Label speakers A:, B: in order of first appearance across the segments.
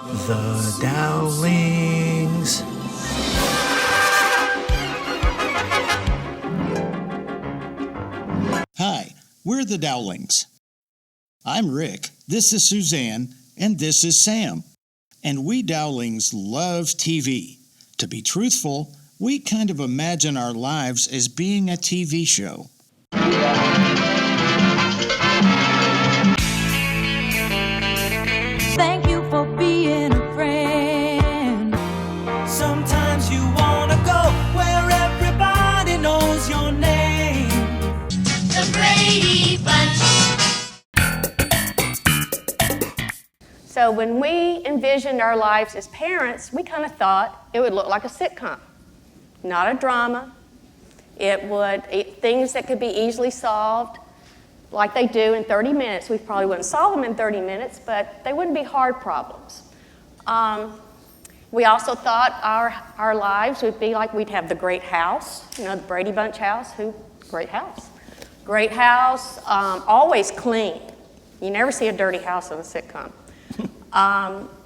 A: The Dowlings.
B: Hi, we're the Dowlings. I'm Rick, this is Suzanne, and this is Sam. And we Dowlings love TV. To be truthful, we kind of imagine our lives as being a TV show.
C: Thank you for being a friend.
D: Sometimes you wanna go where everybody knows your name.
E: The Brady Bunch.
F: So when we envisioned our lives as parents, we kind of thought it would look like a sitcom, not a drama. It would, things that could be easily solved, like they do in 30 minutes. We probably wouldn't solve them in 30 minutes, but they wouldn't be hard problems. We also thought our lives would be like we'd have the great house, the Brady Bunch house. Great house. Great house, always clean. You never see a dirty house in a sitcom.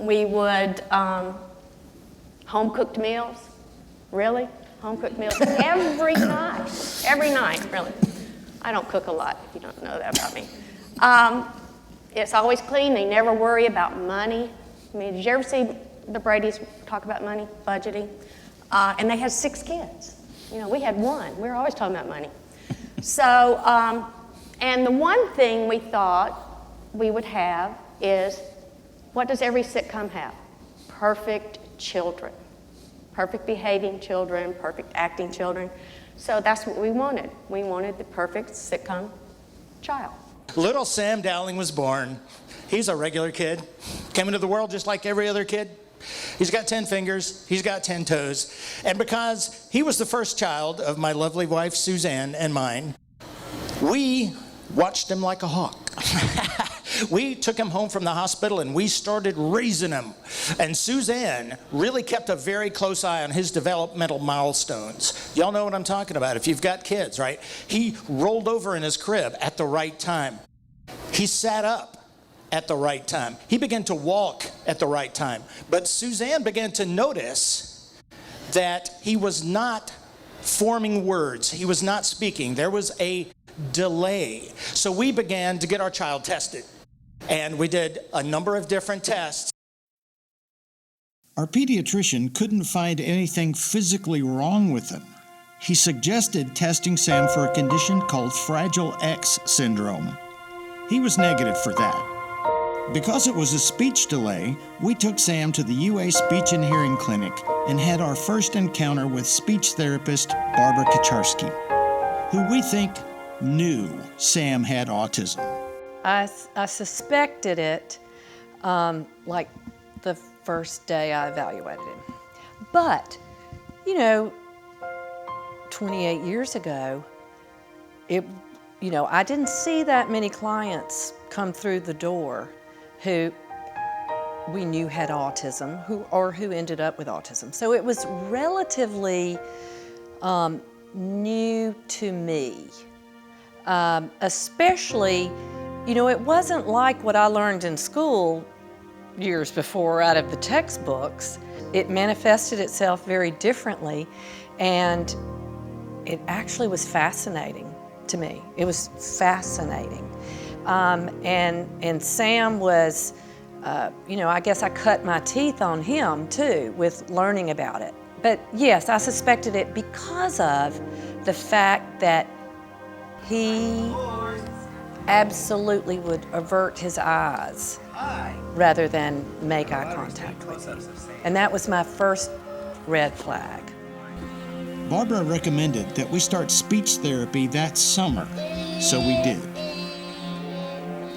F: We would home-cooked meals. Really? Home-cooked meals every night, really. I don't cook a lot, if you don't know that about me. It's always clean. They never worry about money. I mean, did you ever see the Bradys talk about money, budgeting? And they had 6 kids. We had 1. We were always talking about money. So, and the one thing we thought we would have is, what does every sitcom have? Perfect children. Perfect behaving children, perfect acting children. So that's what we wanted. We wanted the perfect sitcom child.
G: Little Sam Dowling was born. He's a regular kid. Came into the world just like every other kid. He's got 10 fingers. He's got 10 toes. And because he was the first child of my lovely wife, Suzanne, and mine, we watched him like a hawk. We took him home from the hospital and we started raising him. And Suzanne really kept a very close eye on his developmental milestones. Y'all know what I'm talking about if you've got kids, right? He rolled over in his crib at the right time. He sat up at the right time. He began to walk at the right time. But Suzanne began to notice that he was not forming words. He was not speaking. There was a delay. So we began to get our child tested. And we did a number of different tests.
B: Our pediatrician couldn't find anything physically wrong with him. He suggested testing Sam for a condition called Fragile X syndrome. He was negative for that. Because it was a speech delay, we took Sam to the UA Speech and Hearing Clinic and had our first encounter with speech therapist Barbara Kacharski, who we think knew Sam had autism.
H: I suspected it like the first day I evaluated him. But, 28 years ago, I didn't see that many clients come through the door who we knew had autism who ended up with autism. So it was relatively new to me, especially. It wasn't like what I learned in school years before out of the textbooks. It manifested itself very differently, and it actually was fascinating to me. It was fascinating. And Sam was, I guess I cut my teeth on him too with learning about it. But yes, I suspected it because of the fact that he absolutely would avert his eyes rather than make eye contact with me. And that was my first red flag.
B: Barbara recommended that we start speech therapy that summer, so we did.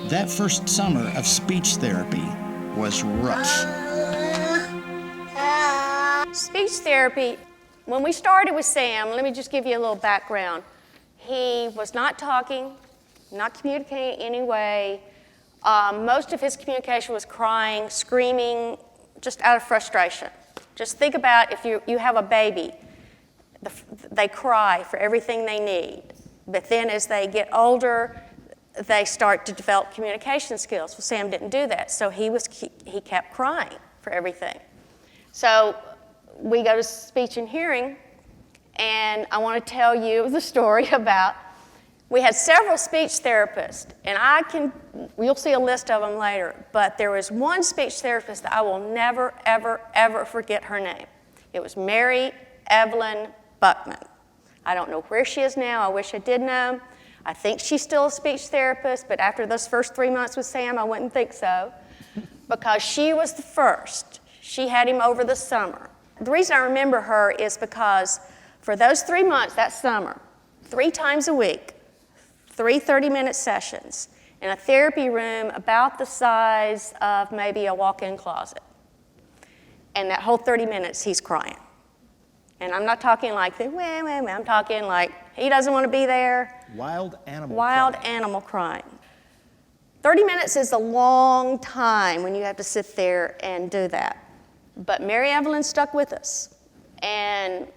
B: That first summer of speech therapy was rough.
F: Speech therapy, when we started with Sam, let me just give you a little background. He was not talking, not communicating in any way. Most of his communication was crying, screaming, just out of frustration. Just think about if you have a baby, they cry for everything they need. But then as they get older, they start to develop communication skills. Well, Sam didn't do that, so he kept crying for everything. So we go to speech and hearing, and I want to tell you the story about, we had several speech therapists, and you'll see a list of them later, but there was one speech therapist that I will never, ever, ever forget her name. It was Mary Evelyn Buckman. I don't know where she is now. I wish I did know. I think she's still a speech therapist, but after those first 3 months with Sam, I wouldn't think so, because she was the first. She had him over the summer. The reason I remember her is because for those 3 months that summer, 3 times a week, 3 30-minute sessions in a therapy room about the size of maybe a walk-in closet. And that whole 30 minutes, he's crying. And I'm not talking like, I'm talking like he doesn't want to be there.
B: Wild
F: animal crying. 30 minutes is a long time when you have to sit there and do that. But Mary Evelyn stuck with us. And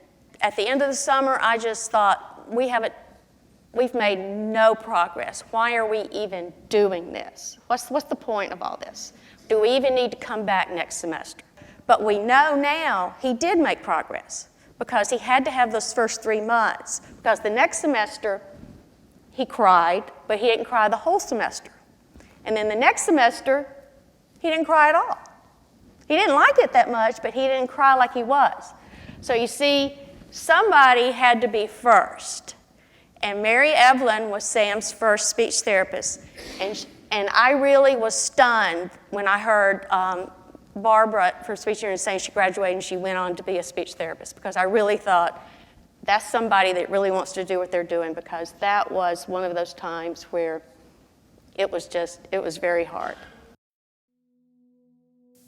F: at the end of the summer, I just thought, we've made no progress. Why are we even doing this? What's the point of all this? Do we even need to come back next semester? But we know now he did make progress because he had to have those first 3 months, because the next semester he cried, but he didn't cry the whole semester. And then the next semester, he didn't cry at all. He didn't like it that much, but he didn't cry like he was. So you see, somebody had to be first. And Mary Evelyn was Sam's first speech therapist. And I really was stunned when I heard Barbara for speech therapy saying she graduated and she went on to be a speech therapist, because I really thought that's somebody that really wants to do what they're doing, because that was one of those times where it was very hard.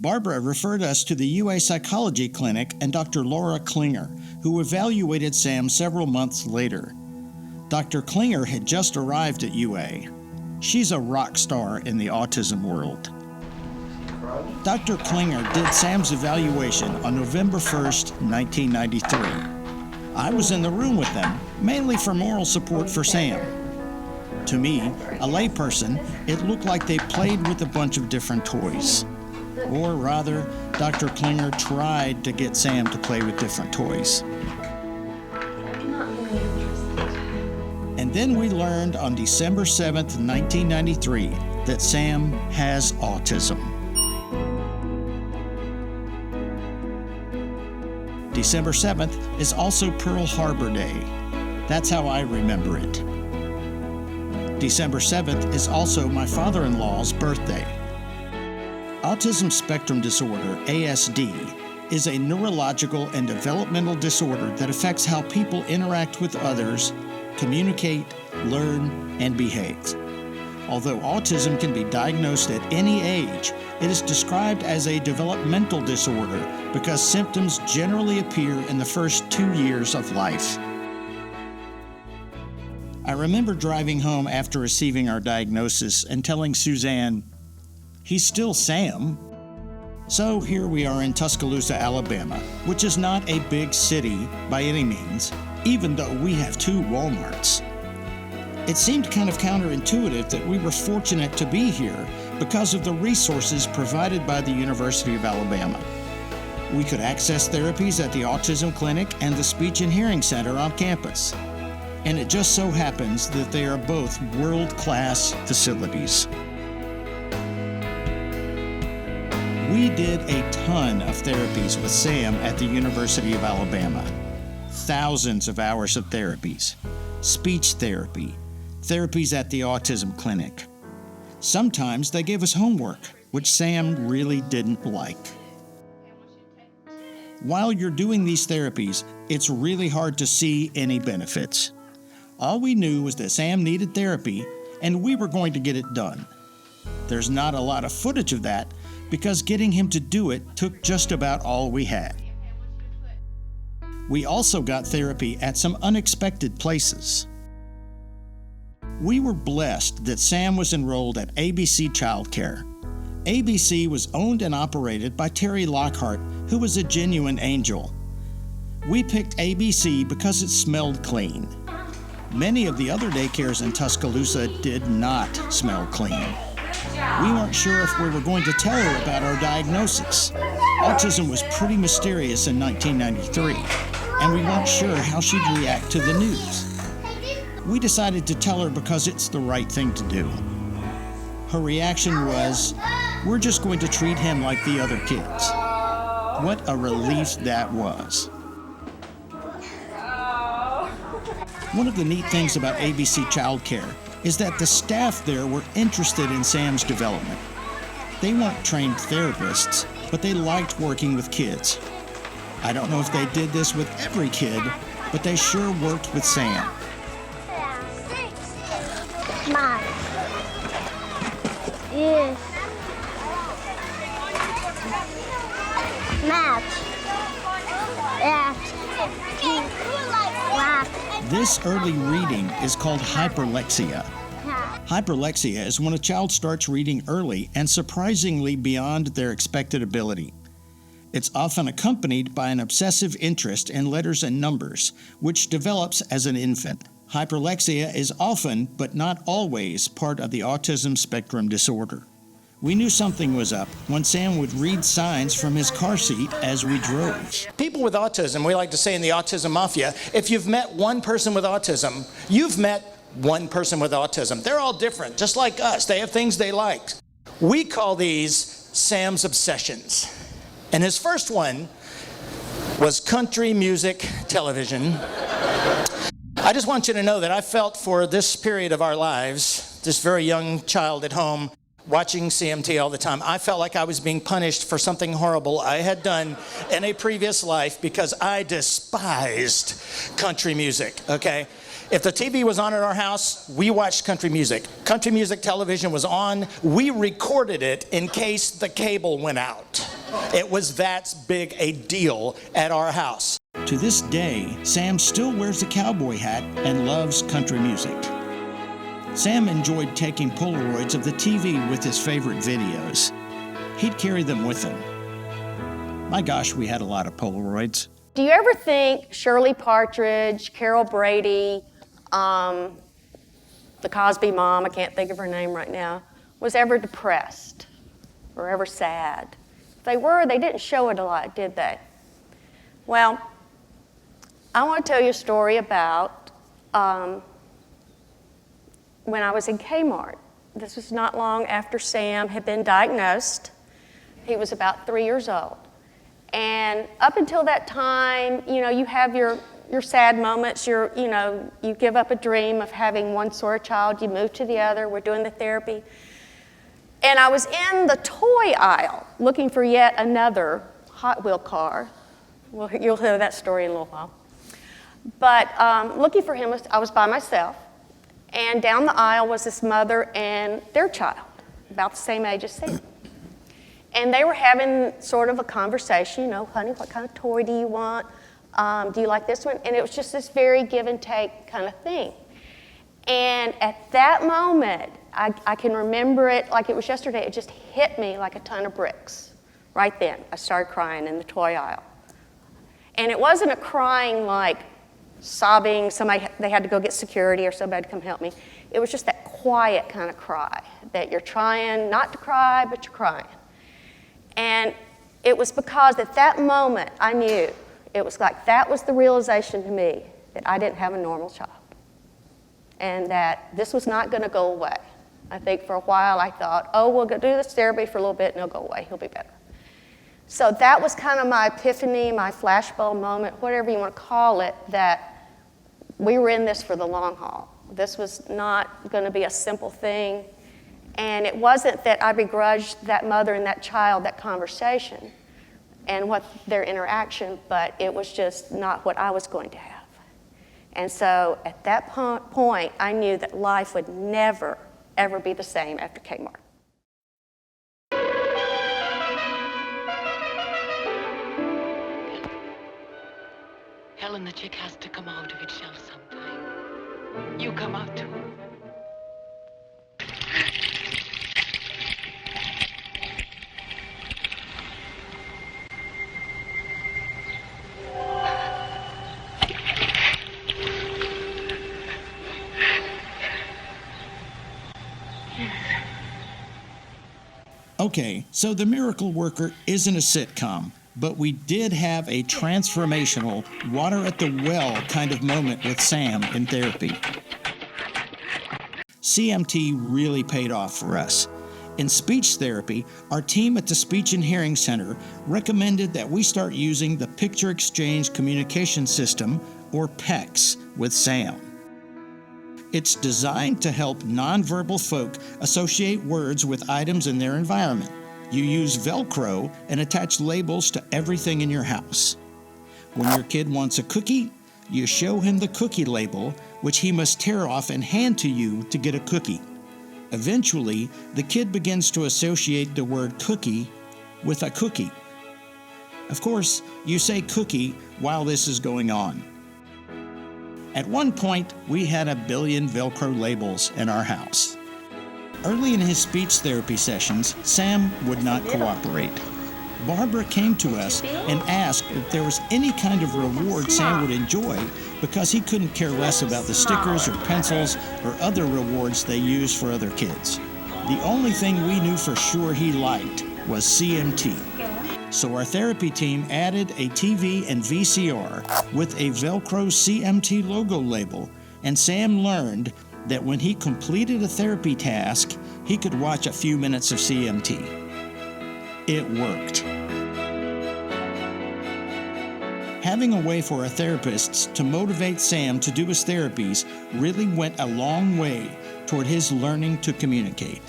B: Barbara referred us to the UA Psychology Clinic and Dr. Laura Klinger, who evaluated Sam several months later. Dr. Klinger had just arrived at UA. She's a rock star in the autism world. Dr. Klinger did Sam's evaluation on November 1st, 1993. I was in the room with them, mainly for moral support for Sam. To me, a layperson, it looked like they played with a bunch of different toys. Or rather, Dr. Klinger tried to get Sam to play with different toys. And then we learned on December 7th, 1993, that Sam has autism. December 7th is also Pearl Harbor Day. That's how I remember it. December 7th is also my father-in-law's birthday. Autism spectrum disorder, ASD, is a neurological and developmental disorder that affects how people interact with others, communicate, learn, and behave. Although autism can be diagnosed at any age, it is described as a developmental disorder because symptoms generally appear in the first 2 years of life. I remember driving home after receiving our diagnosis and telling Suzanne, "He's still Sam." So here we are in Tuscaloosa, Alabama, which is not a big city by any means, even though we have 2 Walmarts. It seemed kind of counterintuitive that we were fortunate to be here because of the resources provided by the University of Alabama. We could access therapies at the Autism Clinic and the Speech and Hearing Center on campus. And it just so happens that they are both world-class facilities. We did a ton of therapies with Sam at the University of Alabama. Thousands of hours of therapies, speech therapy, therapies at the Autism Clinic. Sometimes they gave us homework, which Sam really didn't like. While you're doing these therapies, it's really hard to see any benefits. All we knew was that Sam needed therapy, and we were going to get it done. There's not a lot of footage of that, because getting him to do it took just about all we had. We also got therapy at some unexpected places. We were blessed that Sam was enrolled at ABC Childcare. ABC was owned and operated by Terry Lockhart, who was a genuine angel. We picked ABC because it smelled clean. Many of the other daycares in Tuscaloosa did not smell clean. We weren't sure if we were going to tell her about our diagnosis. Autism was pretty mysterious in 1993, and we weren't sure how she'd react to the news. We decided to tell her because it's the right thing to do. Her reaction was, "We're just going to treat him like the other kids." What a relief that was. One of the neat things about ABC Childcare is that the staff there were interested in Sam's development. They weren't trained therapists, but they liked working with kids. I don't know if they did this with every kid, but they sure worked with Sam.
E: Mine. Yes. Match.
B: This early reading is called hyperlexia. Hyperlexia is when a child starts reading early and surprisingly beyond their expected ability. It's often accompanied by an obsessive interest in letters and numbers, which develops as an infant. Hyperlexia is often, but not always, part of the autism spectrum disorder. We knew something was up when Sam would read signs from his car seat as we drove.
G: People with autism, we like to say in the Autism Mafia, if you've met one person with autism, you've met one person with autism. They're all different, just like us. They have things they like. We call these Sam's obsessions. And his first one was country music television. I just want you to know that I felt for this period of our lives, this very young child at home, watching CMT all the time, I felt like I was being punished for something horrible I had done in a previous life because I despised country music, okay? If the TV was on at our house, we watched country music. Country music television was on. We recorded it in case the cable went out. It was that big a deal at our house.
B: To this day, Sam still wears a cowboy hat and loves country music. Sam enjoyed taking Polaroids of the TV with his favorite videos. He'd carry them with him. My gosh, we had a lot of Polaroids.
F: Do you ever think Shirley Partridge, Carol Brady, the Cosby mom, I can't think of her name right now, was ever depressed or ever sad? If they were, they didn't show it a lot, did they? Well, I want to tell you a story about when I was in Kmart. This was not long after Sam had been diagnosed. He was about 3 years old. And up until that time, you know, you have your sad moments. You give up a dream of having one sort of child. You move to the other. We're doing the therapy. And I was in the toy aisle looking for yet another Hot Wheel car. Well, you'll hear that story in a little while. But looking for him, I was by myself. And down the aisle was this mother and their child, about the same age as Sam. And they were having sort of a conversation, you know, honey, what kind of toy do you want? Do you like this one? And it was just this very give and take kind of thing. And at that moment, I can remember it like it was yesterday. It just hit me like a ton of bricks. Right then, I started crying in the toy aisle. And it wasn't a crying like sobbing, they had to go get security or somebody to come help me. It was just that quiet kind of cry that you're trying not to cry, but you're crying. And it was because at that moment I knew, it was like that was the realization to me that I didn't have a normal child and that this was not going to go away. I think for a while I thought, oh, we'll go do this therapy for a little bit and it'll go away, he'll be better. So that was kind of my epiphany, my flashbulb moment, whatever you want to call it, that we were in this for the long haul. This was not going to be a simple thing. And it wasn't that I begrudged that mother and that child that conversation and what their interaction, but it was just not what I was going to have. And so at that point, I knew that life would never, ever be the same after Kmart.
I: Helen, the chick has to come out of its shell sometime. You come out too.
B: Okay, so The Miracle Worker isn't a sitcom, but we did have a transformational, water at the well kind of moment with Sam in therapy. CMT really paid off for us. In speech therapy, our team at the Speech and Hearing Center recommended that we start using the Picture Exchange Communication System, or PECS, with Sam. It's designed to help nonverbal folk associate words with items in their environment. You use Velcro and attach labels to everything in your house. When your kid wants a cookie, you show him the cookie label, which he must tear off and hand to you to get a cookie. Eventually, the kid begins to associate the word cookie with a cookie. Of course, you say cookie while this is going on. At one point, we had 1 billion Velcro labels in our house. Early in his speech therapy sessions, Sam would not cooperate. Barbara came to us and asked if there was any kind of reward Sam would enjoy because he couldn't care less about the stickers or pencils or other rewards they use for other kids. The only thing we knew for sure he liked was CMT. So our therapy team added a TV and VCR with a Velcro CMT logo label, and Sam learned that when he completed a therapy task, he could watch a few minutes of CMT. It worked. Having a way for our therapists to motivate Sam to do his therapies really went a long way toward his learning to communicate.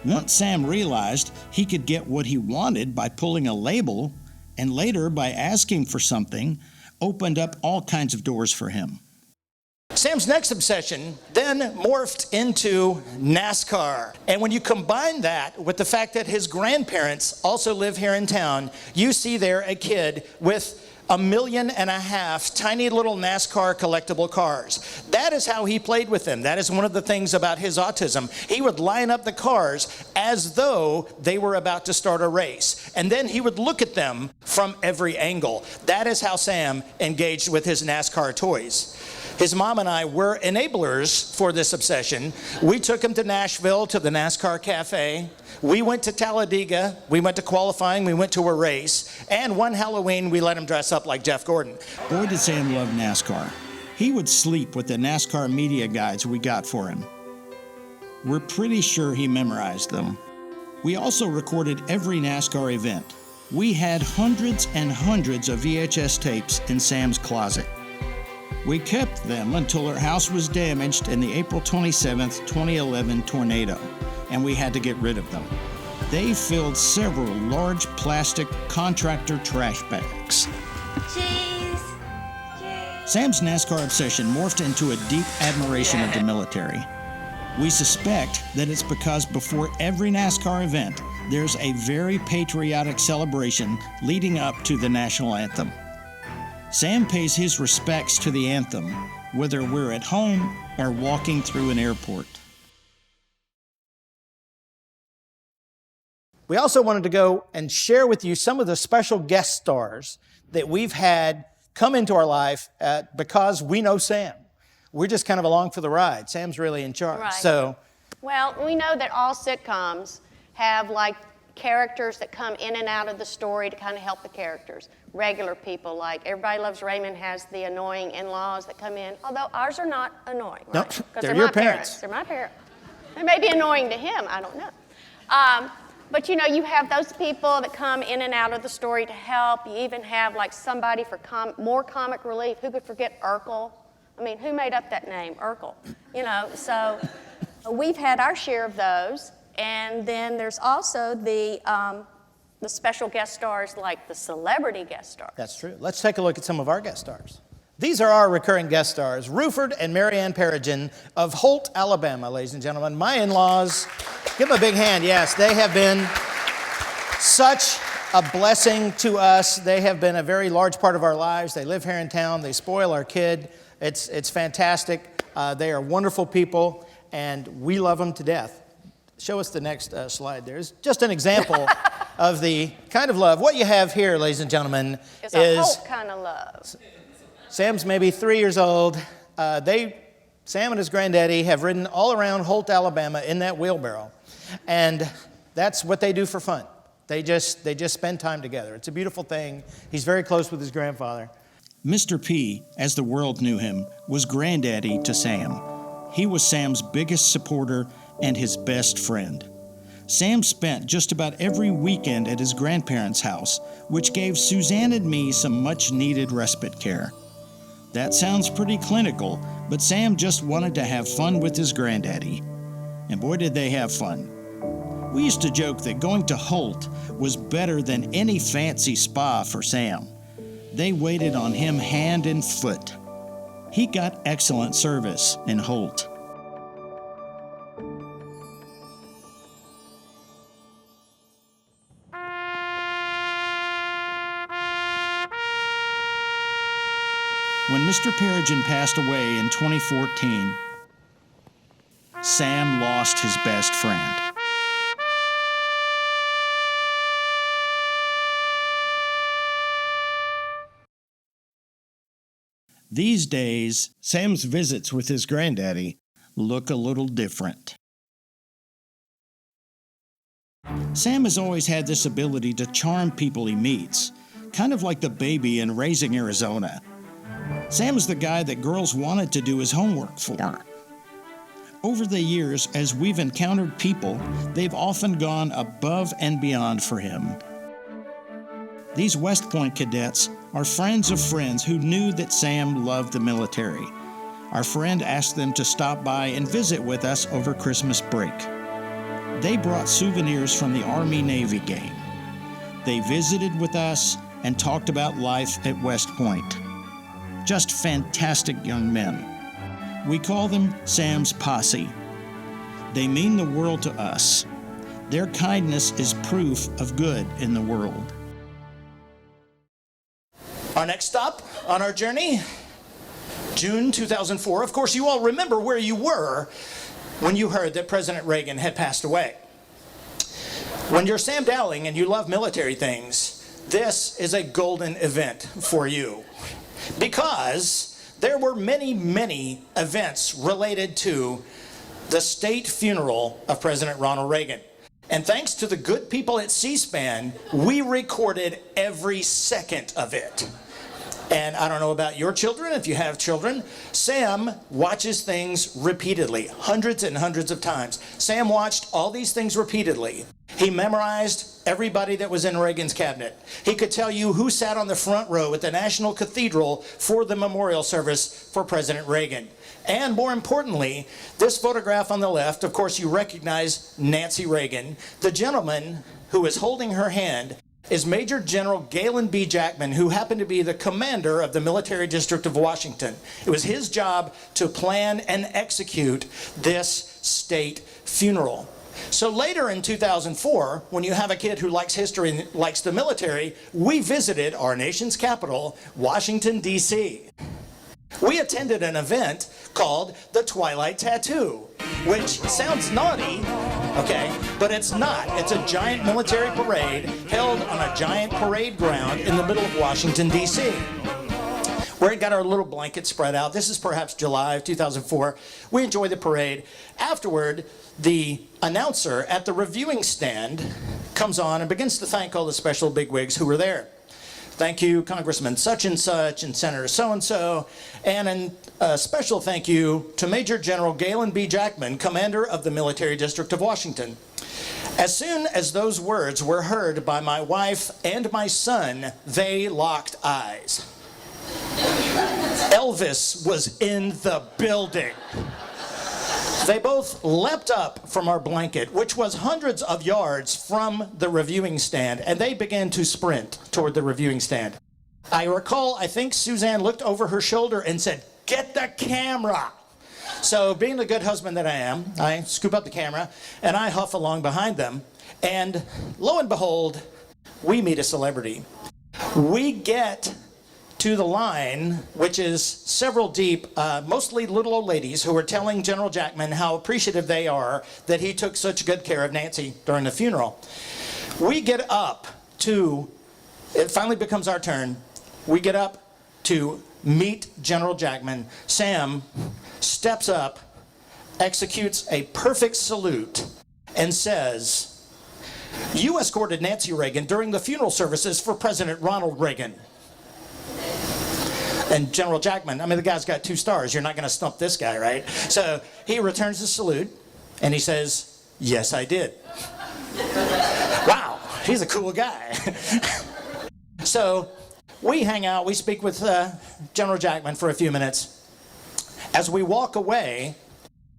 B: Once Sam realized he could get what he wanted by pulling a label, and later by asking for something, opened up all kinds of doors for him.
G: Sam's next obsession then morphed into NASCAR. And when you combine that with the fact that his grandparents also live here in town, you see there a kid with 1.5 million tiny little NASCAR collectible cars. That is how he played with them. That is one of the things about his autism. He would line up the cars as though they were about to start a race. And then he would look at them from every angle. That is how Sam engaged with his NASCAR toys. His mom and I were enablers for this obsession. We took him to Nashville to the NASCAR Cafe. We went to Talladega. We went to qualifying. We went to a race. And one Halloween, we let him dress up like Jeff Gordon.
B: Boy, did Sam love NASCAR. He would sleep with the NASCAR media guides we got for him. We're pretty sure he memorized them. We also recorded every NASCAR event. We had hundreds and hundreds of VHS tapes in Sam's closet. We kept them until our house was damaged in the April 27th, 2011 tornado, and we had to get rid of them. They filled several large plastic contractor trash bags.
E: Cheese.
B: Sam's NASCAR obsession morphed into a deep admiration of the military. We suspect that it's because before every NASCAR event, there's a very patriotic celebration leading up to the national anthem. Sam pays his respects to the anthem, whether we're at home or walking through an airport.
G: We also wanted to go and share with you some of the special guest stars that we've had come into our life because we know Sam. We're just kind of along for the ride. Sam's really in charge.
F: Right. Well, we know that all sitcoms have like characters that come in and out of the story to kind of help the characters. Regular people, like Everybody Loves Raymond has the annoying in-laws that come in, although ours are not annoying.
G: No,
F: right?
G: they're your parents.
F: They're my parents. They may be annoying to him, I don't know. But you know, you have those people that come in and out of the story to help. You even have like somebody for more comic relief. Who could forget Urkel? I mean, who made up that name, Urkel? You know, so we've had our share of those. And then there's also the special guest stars, like the celebrity guest stars.
G: That's true. Let's take a look at some of our guest stars. These are our recurring guest stars, Ruford and Marianne Perrigan of Holt, Alabama, ladies and gentlemen. My in-laws, give them a big hand. Yes, they have been such a blessing to us. They have been a very large part of our lives. They live here in town. They spoil our kid. It's fantastic. They are wonderful people, and we love them to death. Show us the next slide. There's just an example of the kind of love. What you have here, ladies and gentlemen,
F: is a Holt kind of love.
G: Sam's maybe 3 years old. Sam and his granddaddy have ridden all around Holt, Alabama in that wheelbarrow. And That's what they do for fun. They just spend time together. It's a beautiful thing. He's very close with his grandfather.
B: Mr. P, as the world knew him, was granddaddy to Sam. He was Sam's biggest supporter and his best friend. Sam spent just about every weekend at his grandparents' house, which gave Suzanne and me some much-needed respite care. That sounds pretty clinical, but Sam just wanted to have fun with his granddaddy. And boy, did they have fun. We used to joke that going to Holt was better than any fancy spa for Sam. They waited on him hand and foot. He got excellent service in Holt. When Mr. Peregrine passed away in 2014, Sam lost his best friend. These days, Sam's visits with his granddaddy look a little different. Sam has always had this ability to charm people he meets, kind of like the baby in Raising Arizona. Sam is the guy that girls wanted to do his homework for. Over the years, as we've encountered people, they've often gone above and beyond for him. These West Point cadets are friends of friends who knew that Sam loved the military. Our friend asked them to stop by and visit with us over Christmas break. They brought souvenirs from the Army-Navy game. They visited with us and talked about life at West Point. Just fantastic young men. We call them Sam's Posse. They mean the world to us. Their kindness is proof of good in the world.
G: Our next stop on our journey, June 2004. Of course, you all remember where you were when you heard that President Reagan had passed away. When you're Sam Dowling and you love military things, this is a golden event for you, because there were many, many events related to the state funeral of President Ronald Reagan. And thanks to the good people at C-SPAN, we recorded every second of it. And I don't know about your children, if you have children, Sam watches things repeatedly, hundreds and hundreds of times. Sam watched all these things repeatedly. He memorized everybody that was in Reagan's cabinet. He could tell you who sat on the front row at the National Cathedral for the memorial service for President Reagan. And more importantly, this photograph on the left, of course you recognize Nancy Reagan. The gentleman who is holding her hand is Major General Galen B. Jackman, who happened to be the commander of the Military District of Washington. It was his job to plan and execute this state funeral. So later in 2004, when you have a kid who likes history and likes the military, we visited our nation's capital, Washington, D.C. We attended an event called the Twilight Tattoo, which sounds naughty, okay, but it's not. It's a giant military parade held on a giant parade ground in the middle of Washington, D.C., where we got our little blanket spread out. This is perhaps July of 2004. We enjoyed the parade. Afterward, the announcer at the reviewing stand comes on and begins to thank all the special bigwigs who were there. Thank you, Congressman such and Senator so-and-so, and a special thank you to Major General Galen B. Jackman, commander of the Military District of Washington. As soon as those words were heard by my wife and my son, they locked eyes. Elvis was in the building. They both leapt up from our blanket, which was hundreds of yards from the reviewing stand, and they began to sprint toward the reviewing stand. I recall, I think Suzanne looked over her shoulder and said, "Get the camera." So being the good husband that I am, I scoop up the camera and I huff along behind them, and lo and behold, we meet a celebrity. We get to the line, which is several deep, mostly little old ladies who are telling General Jackman how appreciative they are that he took such good care of Nancy during the funeral. We get up to, it finally becomes our turn, we get up to meet General Jackman. Sam steps up, executes a perfect salute, and says, You escorted Nancy Reagan during the funeral services for President Ronald Reagan. And General Jackman, I mean, the guy's got 2 stars. You're not going to stump this guy, right? So he returns the salute, and he says, yes, I did. Wow, he's a cool guy. So we hang out, we speak with General Jackman for a few minutes. As we walk away,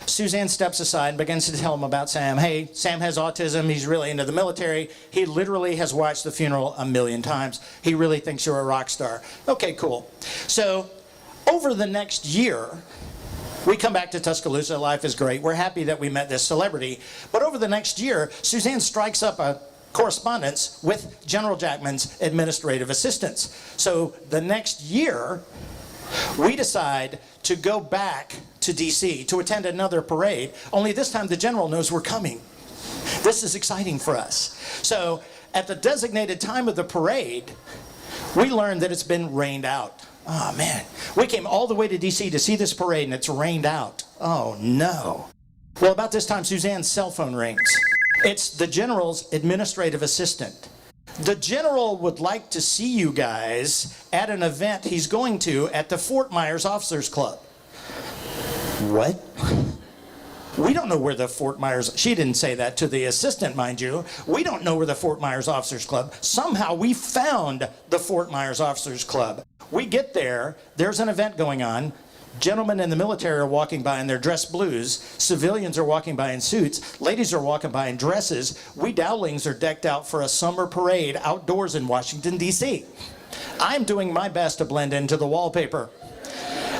G: Suzanne steps aside and begins to tell him about Sam. Hey, Sam has autism. He's really into the military. He literally has watched the funeral 1,000,000 times. He really thinks you're a rock star. Okay, cool. So over the next year, we come back to Tuscaloosa. Life is great. We're happy that we met this celebrity. But over the next year, Suzanne strikes up a correspondence with General Jackman's administrative assistants. So the next year, we decide to go back to D.C. to attend another parade, only this time the general knows we're coming. This is exciting for us. So at the designated time of the parade, we learn that it's been rained out. Oh man, we came all the way to D.C. to see this parade and it's rained out. Oh no. Well, about this time, Suzanne's cell phone rings. It's the general's administrative assistant. The general would like to see you guys at an event he's going to at the Fort Myers Officers Club. What? We don't know where the Fort Myers, she didn't say that to the assistant, mind you. We don't know where the Fort Myers Officers Club. Somehow we found the Fort Myers Officers Club. We get there, there's an event going on. Gentlemen in the military are walking by in their dress blues. Civilians are walking by in suits. Ladies are walking by in dresses. We Dowlings are decked out for a summer parade outdoors in Washington, D.C. I'm doing my best to blend into the wallpaper.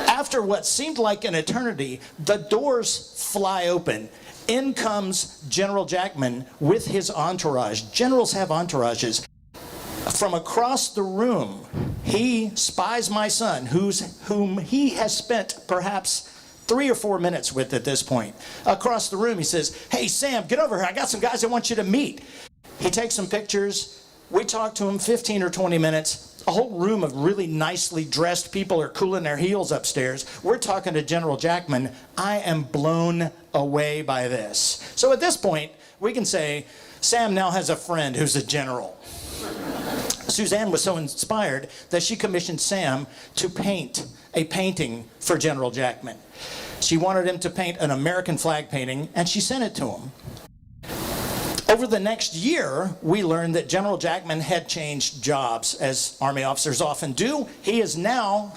G: After what seemed like an eternity, the doors fly open. In comes General Jackman with his entourage. Generals have entourages. From across the room, he spies my son, whom he has spent perhaps 3 or 4 minutes with at this point. Across the room, he says, hey, Sam, get over here. I got some guys I want you to meet. He takes some pictures. We talk to him 15 or 20 minutes. A whole room of really nicely dressed people are cooling their heels upstairs. We're talking to General Jackman. I am blown away by this. So at this point, we can say, Sam now has a friend who's a general. Suzanne was so inspired that she commissioned Sam to paint a painting for General Jackman. She wanted him to paint an American flag painting, and she sent it to him. Over the next year, we learned that General Jackman had changed jobs, as Army officers often do. He is now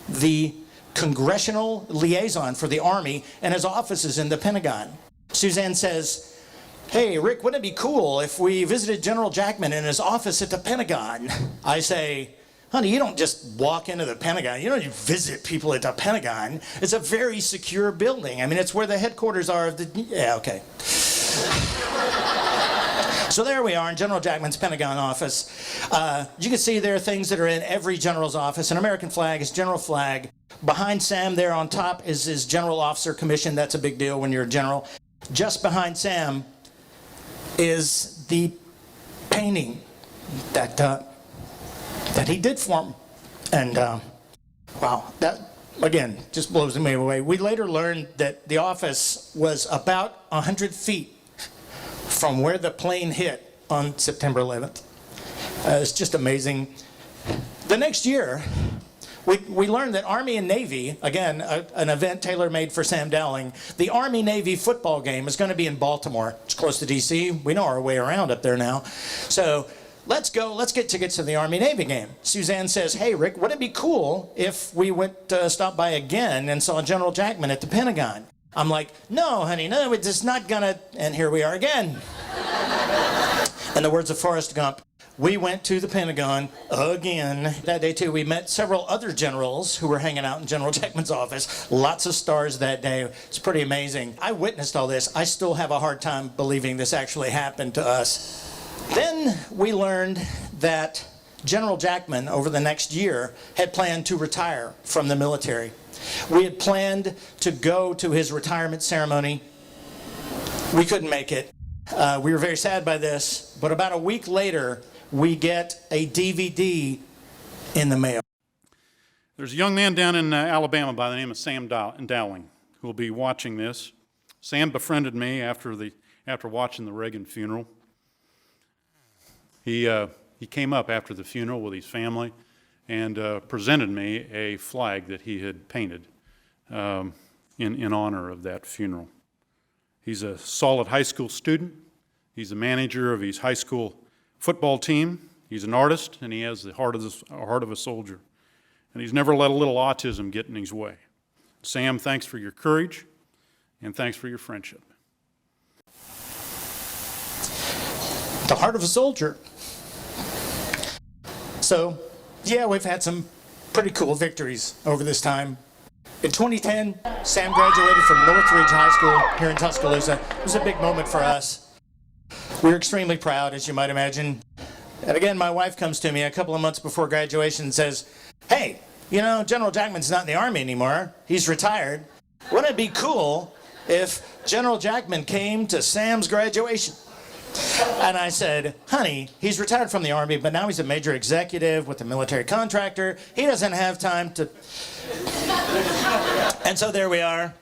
G: the congressional liaison for the Army, and his office is in the Pentagon. Suzanne says, hey, Rick, wouldn't it be cool if we visited General Jackman in his office at the Pentagon? I say, honey, you don't just walk into the Pentagon. You don't visit people at the Pentagon. It's a very secure building. I mean, it's where the headquarters are of the... Yeah, okay. So there we are in General Jackman's Pentagon office. You can see there are things that are in every general's office. An American flag, his general flag. Behind Sam there on top is his general officer commission. That's a big deal when you're a general. Just behind Sam is the painting that he did for him. And wow, that again just blows me away. We later learned that the office was about 100 feet from where the plane hit on September 11th. It's just amazing. The next year, we learned that Army and Navy, again, an event tailor-made for Sam Dowling, the Army-Navy football game is going to be in Baltimore. It's close to D.C. We know our way around up there now. So let's get tickets to the Army-Navy game. Suzanne says, hey, Rick, wouldn't it be cool if we went stop by again and saw General Jackman at the Pentagon? I'm like, no, honey, no, it's just not gonna, and here we are again. In the words of Forrest Gump, we went to the Pentagon again. That day, too, we met several other generals who were hanging out in General Jackman's office. Lots of stars that day. It's pretty amazing. I witnessed all this. I still have a hard time believing this actually happened to us. Then we learned that General Jackman, over the next year, had planned to retire from the military. We had planned to go to his retirement ceremony. We couldn't make it. We were very sad by this, but about a week later, we get a DVD in the mail.
J: There's a young man down in Alabama by the name of Sam Dowling who will be watching this. Sam befriended me after watching the Reagan funeral. He came up after the funeral with his family and presented me a flag that he had painted in honor of that funeral. He's a solid high school student. He's the manager of his high school football team. He's an artist, and he has the heart of a soldier. And he's never let a little autism get in his way. Sam, thanks for your courage, and thanks for your friendship.
G: The heart of a soldier. So, yeah, we've had some pretty cool victories over this time. In 2010, Sam graduated from Northridge High School here in Tuscaloosa. It was a big moment for us. We were extremely proud, as you might imagine. And again, my wife comes to me a couple of months before graduation and says, "Hey, you know, General Jackman's not in the Army anymore. He's retired. Wouldn't it be cool if General Jackman came to Sam's graduation?" And I said, "Honey, he's retired from the Army, but now he's a major executive with a military contractor. He doesn't have time to..." And so there we are.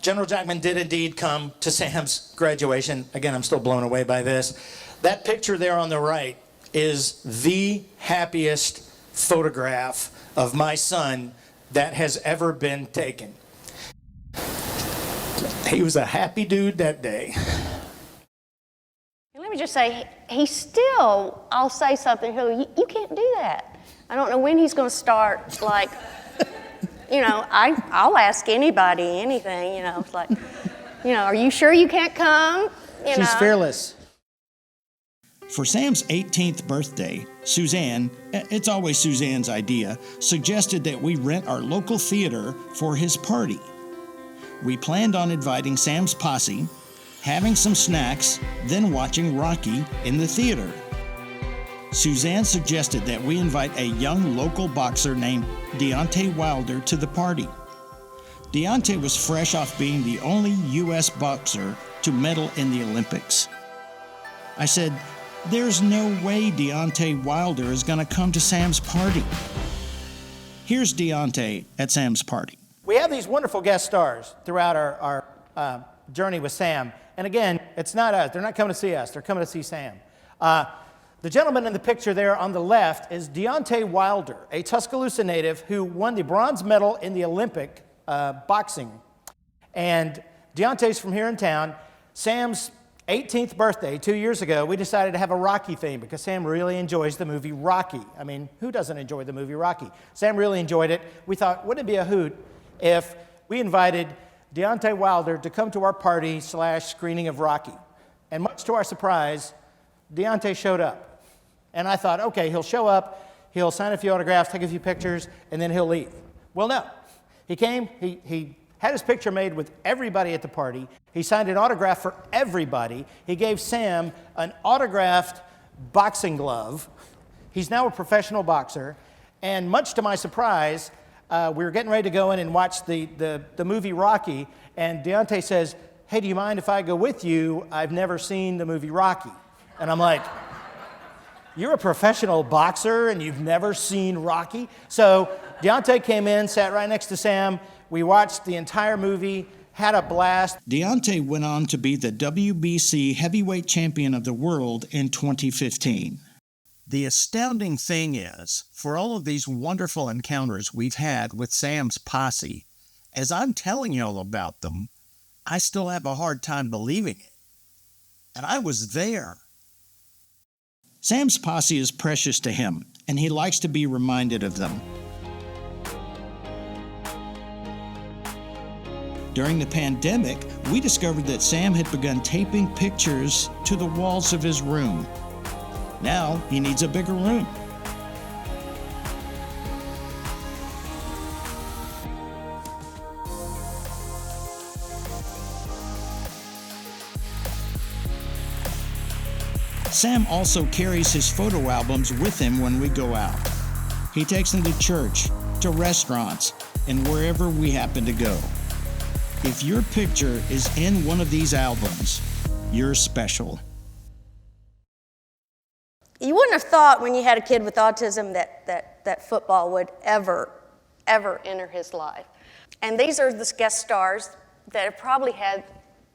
G: General Jackman did indeed come to Sam's graduation. Again, I'm still blown away by this. That picture there on the right is the happiest photograph of my son that has ever been taken. He was a happy dude that day.
F: And let me just say, he still, I'll say something, you can't do that. I don't know when he's going to start, like, you know, I'll ask anybody anything, you know, it's like, you know, are you sure you can't come?
G: She's fearless.
B: For Sam's 18th birthday, Suzanne, it's always Suzanne's idea, suggested that we rent our local theater for his party. We planned on inviting Sam's posse, having some snacks, then watching Rocky in the theater. Suzanne suggested that we invite a young local boxer named Deontay Wilder to the party. Deontay was fresh off being the only U.S. boxer to medal in the Olympics. I said, "There's no way Deontay Wilder is going to come to Sam's party." Here's Deontay at Sam's party.
G: We have these wonderful guest stars throughout our journey with Sam. And again, it's not us. They're not coming to see us. They're coming to see Sam. The gentleman in the picture there on the left is Deontay Wilder, a Tuscaloosa native who won the bronze medal in the Olympic boxing. And Deontay's from here in town. Sam's 18th birthday, 2 years ago, we decided to have a Rocky theme because Sam really enjoys the movie Rocky. I mean, who doesn't enjoy the movie Rocky? Sam really enjoyed it. We thought, wouldn't it be a hoot if we invited Deontay Wilder to come to our party / screening of Rocky? And much to our surprise, Deontay showed up. And I thought, okay, he'll show up, he'll sign a few autographs, take a few pictures, and then he'll leave. Well, no. He came, he had his picture made with everybody at the party. He signed an autograph for everybody. He gave Sam an autographed boxing glove. He's now a professional boxer. And much to my surprise, we were getting ready to go in and watch the movie Rocky, and Deontay says, "Hey, do you mind if I go with you? I've never seen the movie Rocky." And I'm like, "You're a professional boxer and you've never seen Rocky?" So Deontay came in, sat right next to Sam. We watched the entire movie, had a blast.
B: Deontay went on to be the WBC heavyweight champion of the world in 2015. The astounding thing is, for all of these wonderful encounters we've had with Sam's posse, as I'm telling you all about them, I still have a hard time believing it. And I was there. Sam's posse is precious to him, and he likes to be reminded of them. During the pandemic, we discovered that Sam had begun taping pictures to the walls of his room. Now he needs a bigger room. Sam also carries his photo albums with him when we go out. He takes them to church, to restaurants, and wherever we happen to go. If your picture is in one of these albums, you're special.
F: You wouldn't have thought when you had a kid with autism that football would ever enter his life. And these are the guest stars that have probably had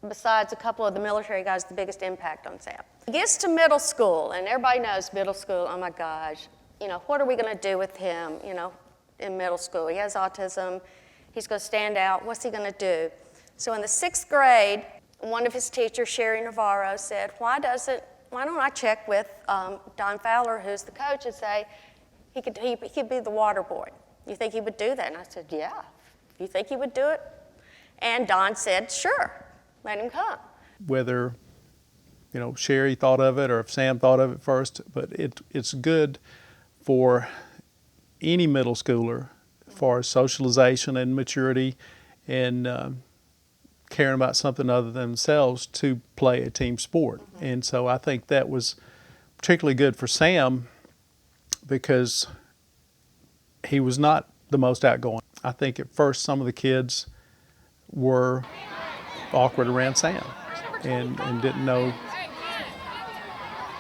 F: besides a couple of the military guys, the biggest impact on Sam. He gets to middle school, and everybody knows middle school, oh my gosh, what are we going to do with him, in middle school? He has autism. He's going to stand out. What's he going to do? So in the 6th grade, one of his teachers, Sherry Navarro, said, why don't I check with Don Fowler, who's the coach, and say he could be the water boy. You think he would do that? And I said, yeah. You think he would do it? And Don said, sure, let him come.
K: Whether, Sherry thought of it or if Sam thought of it first, but it's good for any middle schooler as far as socialization and maturity and caring about something other than themselves to play a team sport. And so I think that was particularly good for Sam because he was not the most outgoing. I think at first some of the kids were awkward around Sam and didn't know,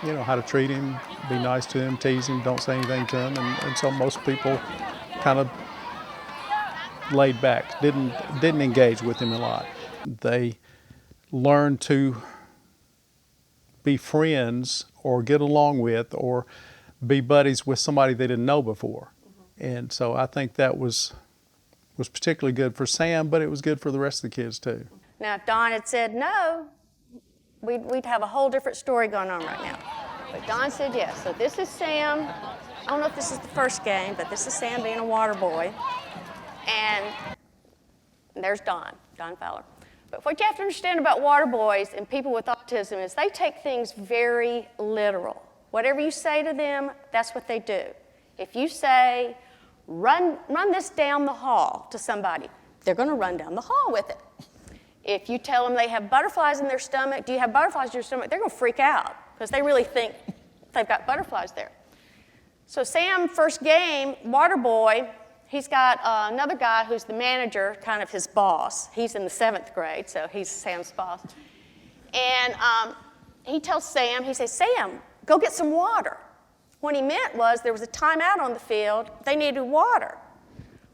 K: how to treat him, be nice to him, tease him, don't say anything to him. And so most people kind of laid back, didn't engage with him a lot. They learned to be friends or get along with or be buddies with somebody they didn't know before. And so I think that was particularly good for Sam, but it was good for the rest of the kids too.
F: Now, if Don had said no, we'd have a whole different story going on right now. But Don said yes. So this is Sam. I don't know if this is the first game, but this is Sam being a water boy. And there's Don Fowler. But what you have to understand about water boys and people with autism is they take things very literal. Whatever you say to them, that's what they do. If you say, run this down the hall to somebody, they're going to run down the hall with it. If you tell them they have butterflies in their stomach, do you have butterflies in your stomach? They're going to freak out because they really think they've got butterflies there. So Sam, first game, water boy, he's got another guy who's the manager, kind of his boss. He's in the 7th grade, so he's Sam's boss. And he tells Sam, he says, Sam, go get some water. What he meant was there was a timeout on the field. They needed water.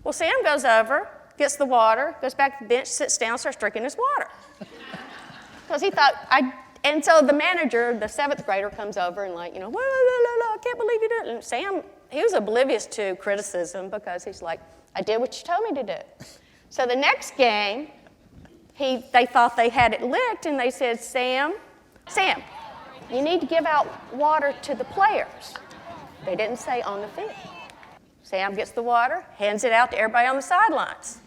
F: Well, Sam goes over, gets the water, goes back to the bench, sits down, starts drinking his water. Because he thought, and so the manager, the 7th grader, comes over and I can't believe you did it. And Sam, he was oblivious to criticism because he's like, I did what you told me to do. So the next game, they thought they had it licked, and they said, Sam, you need to give out water to the players. They didn't say on the field. Sam gets the water, hands it out to everybody on the sidelines.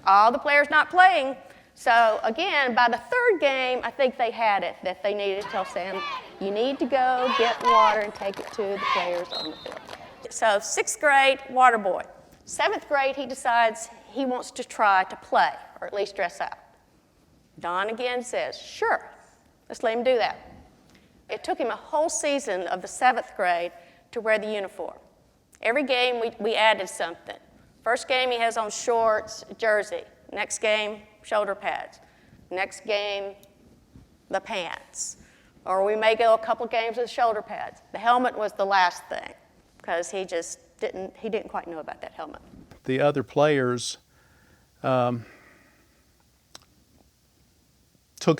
F: All the players not playing. So again, by the 3rd game, I think they had it, that they needed to tell Sam, you need to go get water and take it to the players on the field. So 6th grade, water boy. 7th grade, he decides he wants to try to play, or at least dress out. Don again says, sure, let's let him do that. It took him a whole season of the 7th grade to wear the uniform. Every game, we added something. First game, he has on shorts, jersey. Next game, shoulder pads. Next game, the pants. Or we may go a couple games with shoulder pads. The helmet was the last thing because he didn't quite know about that helmet.
K: The other players took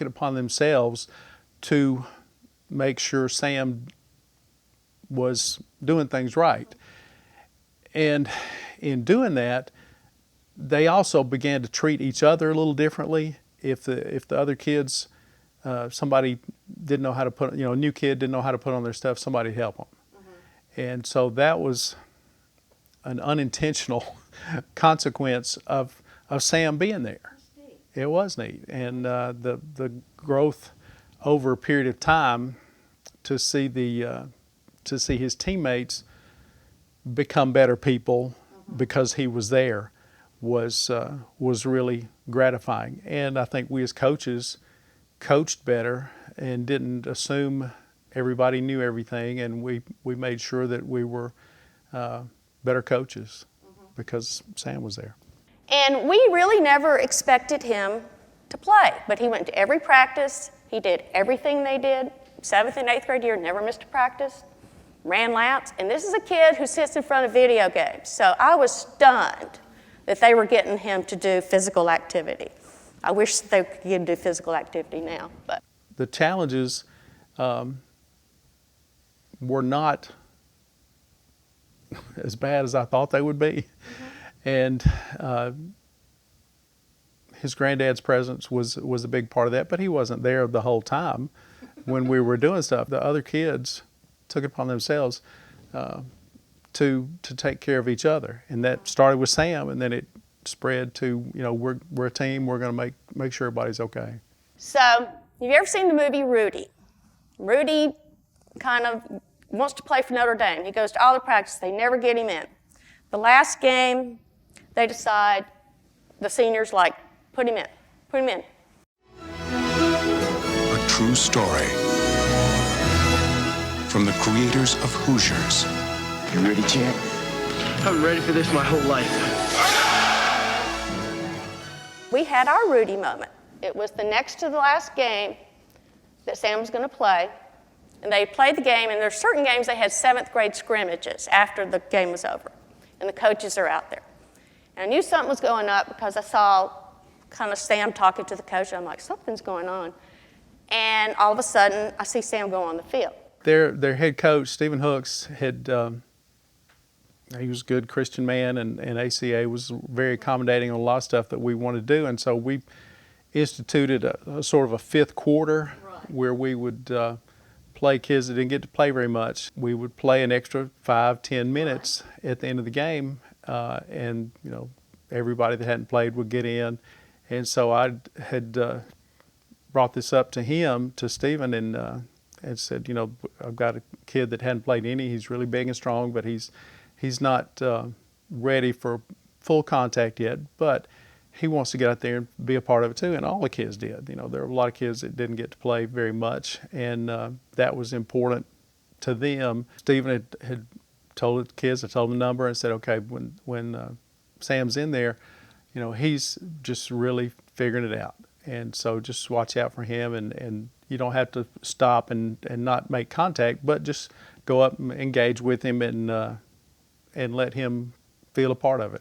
K: it upon themselves to make sure Sam was doing things right. And in doing that, they also began to treat each other a little differently. If the other kids, somebody didn't know how to put, a new kid didn't know how to put on their stuff, somebody help them. Mm-hmm. And so that was an unintentional consequence of Sam being there. It was neat. And the growth over a period of time to see his teammates become better people because he was there was really gratifying. And I think we as coaches coached better and didn't assume everybody knew everything, and we made sure that we were better coaches because Sam was there.
F: And we really never expected him to play, but he went to every practice. He did everything they did. 7th and 8th grade year, never missed a practice, ran laps. And this is a kid who sits in front of video games. So I was stunned that they were getting him to do physical activity. I wish they could get into physical activity now, but.
K: The challenges were not as bad as I thought they would be. And his granddad's presence was a big part of that, but he wasn't there the whole time when we were doing stuff. The other kids took it upon themselves to take care of each other, and that started with Sam, and then it spread to, you know, we're a team. We're going to make sure everybody's okay.
F: So, have you ever seen the movie Rudy? Rudy kind of wants to play for Notre Dame. He goes to all the practices. They never get him in. The last game, they decide, the seniors like, put him in, put him in.
L: A true story from the creators of Hoosiers.
M: You ready, champ? I've been ready for this my whole life.
F: We had our Rudy moment. It was the next to the last game that Sam was going to play. And they played the game, and there's certain games they had 7th grade scrimmages after the game was over. And the coaches are out there. And I knew something was going up because I saw kind of Sam talking to the coach. And I'm like, something's going on. And all of a sudden, I see Sam go on the field.
K: Their head coach, Stephen Hooks, he was a good Christian man, and ACA was very accommodating on a lot of stuff that we wanted to do. And so we instituted a sort of a 5th quarter where we would play kids that didn't get to play very much. We would play an extra 5-10 minutes at the end of the game, and you know, everybody that hadn't played would get in. And so I had brought this up to him, to Stephen, and said, you know, I've got a kid that hadn't played any. He's really big and strong, but he's not ready for full contact yet, but he wants to get out there and be a part of it too, and all the kids did. You know, there were a lot of kids that didn't get to play very much, and that was important to them. Stephen had told the kids, I told them the number and said, okay, when Sam's in there, you know, he's just really figuring it out. And so just watch out for him, and you don't have to stop and not make contact, but just go up and engage with him and let him feel a part of it.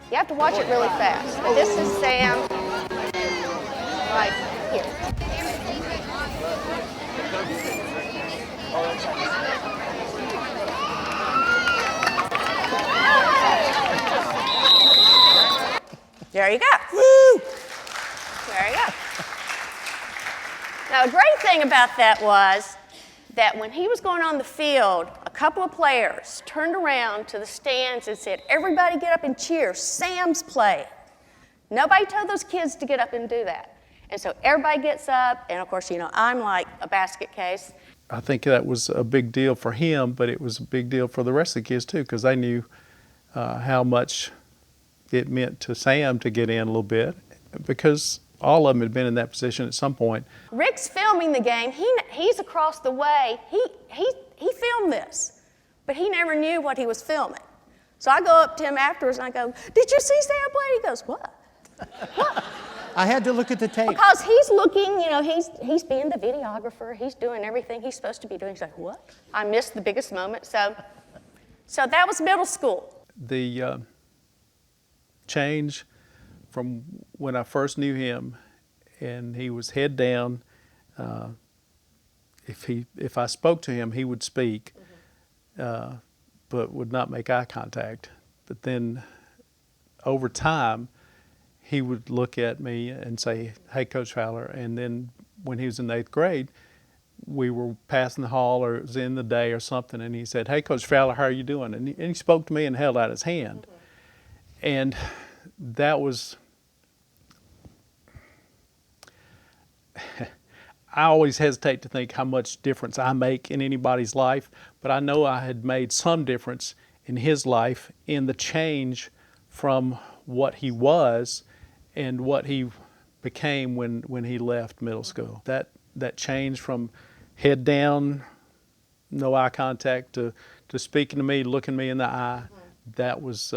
F: You have to watch it really fast. But this is Sam right here. There you go. Woo! There you go. Now, a great thing about that was that when he was going on the field, a couple of players turned around to the stands and said, everybody get up and cheer, Sam's playing. Nobody told those kids to get up and do that. And so everybody gets up, and of course, you know, I'm like a basket case.
K: I think that was a big deal for him, but it was a big deal for the rest of the kids too, because they knew how much it meant to Sam to get in a little bit, because all of them had been in that position at some point.
F: Rick's filming the game. He's across the way. He filmed this, but he never knew what he was filming. So I go up to him afterwards and I go, did you see Sam play? He goes, what? What?
G: I had to look at the tape.
F: Because he's looking, you know, he's being the videographer. He's doing everything he's supposed to be doing. He's like, what? I missed the biggest moment. So that was middle school.
K: The change from when I first knew him, and he was head down. If I spoke to him, he would speak, but would not make eye contact. But then, over time, he would look at me and say, "Hey, Coach Fowler." And then, when he was in the 8th grade, we were passing the hall, or it was in the day or something, and he said, "Hey, Coach Fowler, how are you doing?" And he spoke to me and held out his hand, and that was. I always hesitate to think how much difference I make in anybody's life, but I know I had made some difference in his life in the change from what he was and what he became when he left middle school. That change from head down, no eye contact, to speaking to me, looking me in the eye, that was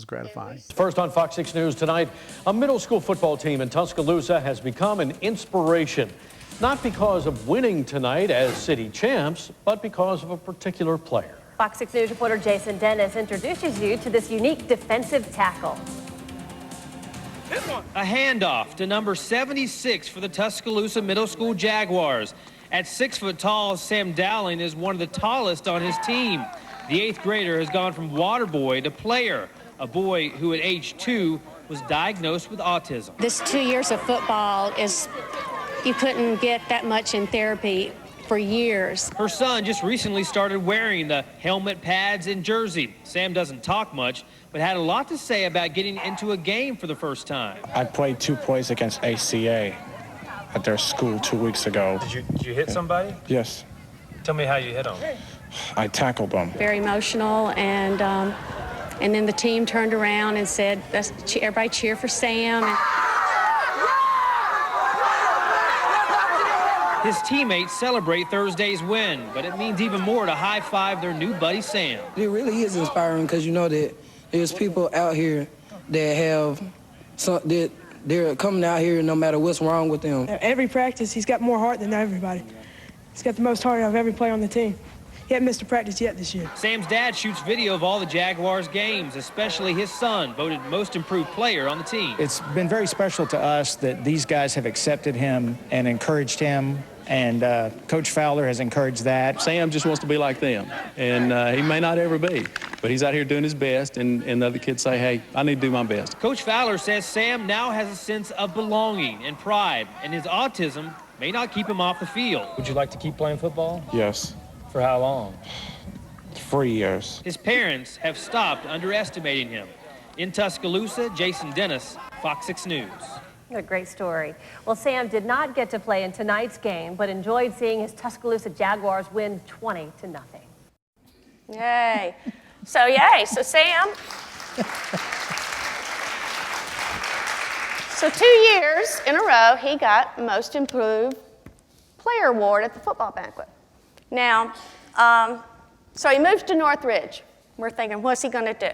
K: gratifying.
N: First on Fox 6 News tonight, a middle school football team in Tuscaloosa has become an inspiration. Not because of winning tonight as city champs, but because of a particular player.
O: Fox 6 News reporter Jason Dennis introduces you to this unique defensive tackle.
P: A handoff to number 76 for the Tuscaloosa Middle School Jaguars. At 6 foot tall, Sam Dowling is one of the tallest on his team. The 8th grader has gone from water boy to player, a boy who at age 2 was diagnosed with autism.
Q: This 2 years of football is, you couldn't get that much in therapy for years.
P: Her son just recently started wearing the helmet, pads, and jersey. Sam doesn't talk much, but had a lot to say about getting into a game for the first time.
R: I played 2 plays against ACA at their school 2 weeks ago.
S: Did you hit somebody?
R: Yes.
S: Tell me how you hit them.
R: I tackled them.
Q: Very emotional, and then the team turned around and said, everybody cheer for Sam.
P: His teammates celebrate Thursday's win, but it means even more to high-five their new buddy Sam.
T: It really is inspiring because you know that there's people out here that have that they're coming out here no matter what's wrong with them.
U: Every practice, he's got more heart than everybody. He's got the most heart of every player on the team. He hasn't missed a practice yet this year.
P: Sam's dad shoots video of all the Jaguars games, especially his son, voted most improved player on the team.
V: It's been very special to us that these guys have accepted him and encouraged him, and Coach Fowler has encouraged that.
K: Sam just wants to be like them, and he may not ever be, but he's out here doing his best, and the other kids say, hey, I need to do my best.
P: Coach Fowler says Sam now has a sense of belonging and pride, and his autism may not keep him off the field.
S: Would you like to keep playing football?
R: Yes.
S: For how long?
R: 3 years.
P: His parents have stopped underestimating him. In Tuscaloosa, Jason Dennis, Fox 6 News.
O: A great story. Well, Sam did not get to play in tonight's game, but enjoyed seeing his Tuscaloosa Jaguars win 20-0.
F: Yay. Yay. So Sam. So 2 years in a row, he got Most Improved Player Award at the football banquet. Now, so he moves to Northridge. We're thinking, what's he going to do?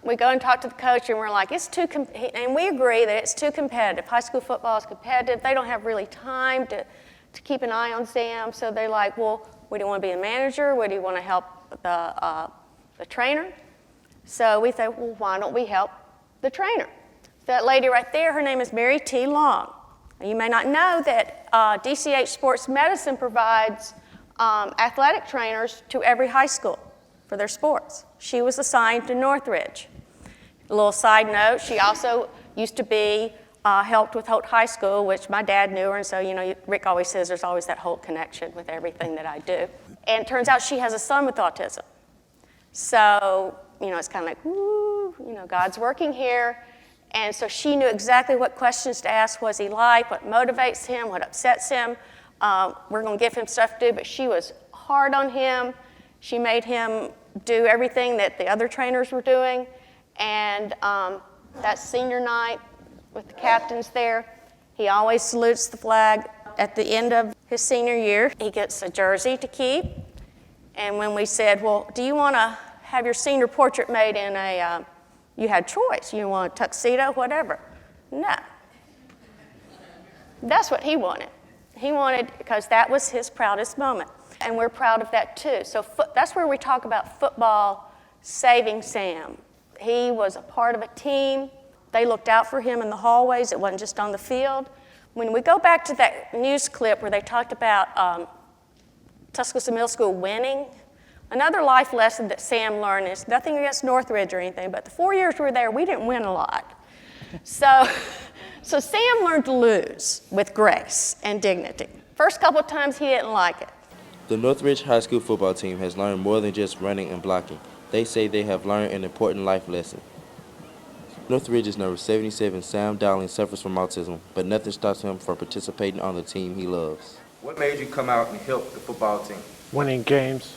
F: We go and talk to the coach, and we're like, it's too, and we agree that it's too competitive. High school football is competitive. They don't have really time to keep an eye on Sam. So they're like, well, what do you want to be a manager? What do you want to help the trainer? So we thought, well, why don't we help the trainer? That lady right there, her name is Mary T. Long. You may not know that DCH Sports Medicine provides athletic trainers to every high school for their sports. She was assigned to Northridge. A little side note, she also used to be helped with Holt High School, which my dad knew her, and so, you know, Rick always says there's always that Holt connection with everything that I do. And it turns out she has a son with autism. So, you know, it's kind of like, woo, you know, God's working here. And so she knew exactly what questions to ask. What's he like? What motivates him? What upsets him? We're going to give him stuff to do, but she was hard on him. She made him do everything that the other trainers were doing. And that senior night with the captains there, he always salutes the flag at the end of his senior year. He gets a jersey to keep. And when we said, well, do you want to have your senior portrait made in a... you had choice. You want a tuxedo, whatever. No. That's what he wanted. He wanted, because that was his proudest moment. And we're proud of that too. So that's where we talk about football saving Sam. He was a part of a team. They looked out for him in the hallways. It wasn't just on the field. When we go back to that news clip where they talked about Tuscaloosa Middle School winning, another life lesson that Sam learned is nothing against Northridge or anything, but the 4 years we were there, we didn't win a lot. So Sam learned to lose with grace and dignity. First couple of times he didn't like it.
W: The Northridge High School football team has learned more than just running and blocking. They say they have learned an important life lesson. Northridge's number 77, Sam Dowling, suffers from autism, but nothing stops him from participating on the team he loves.
X: What made you come out and help the football team?
R: Winning games.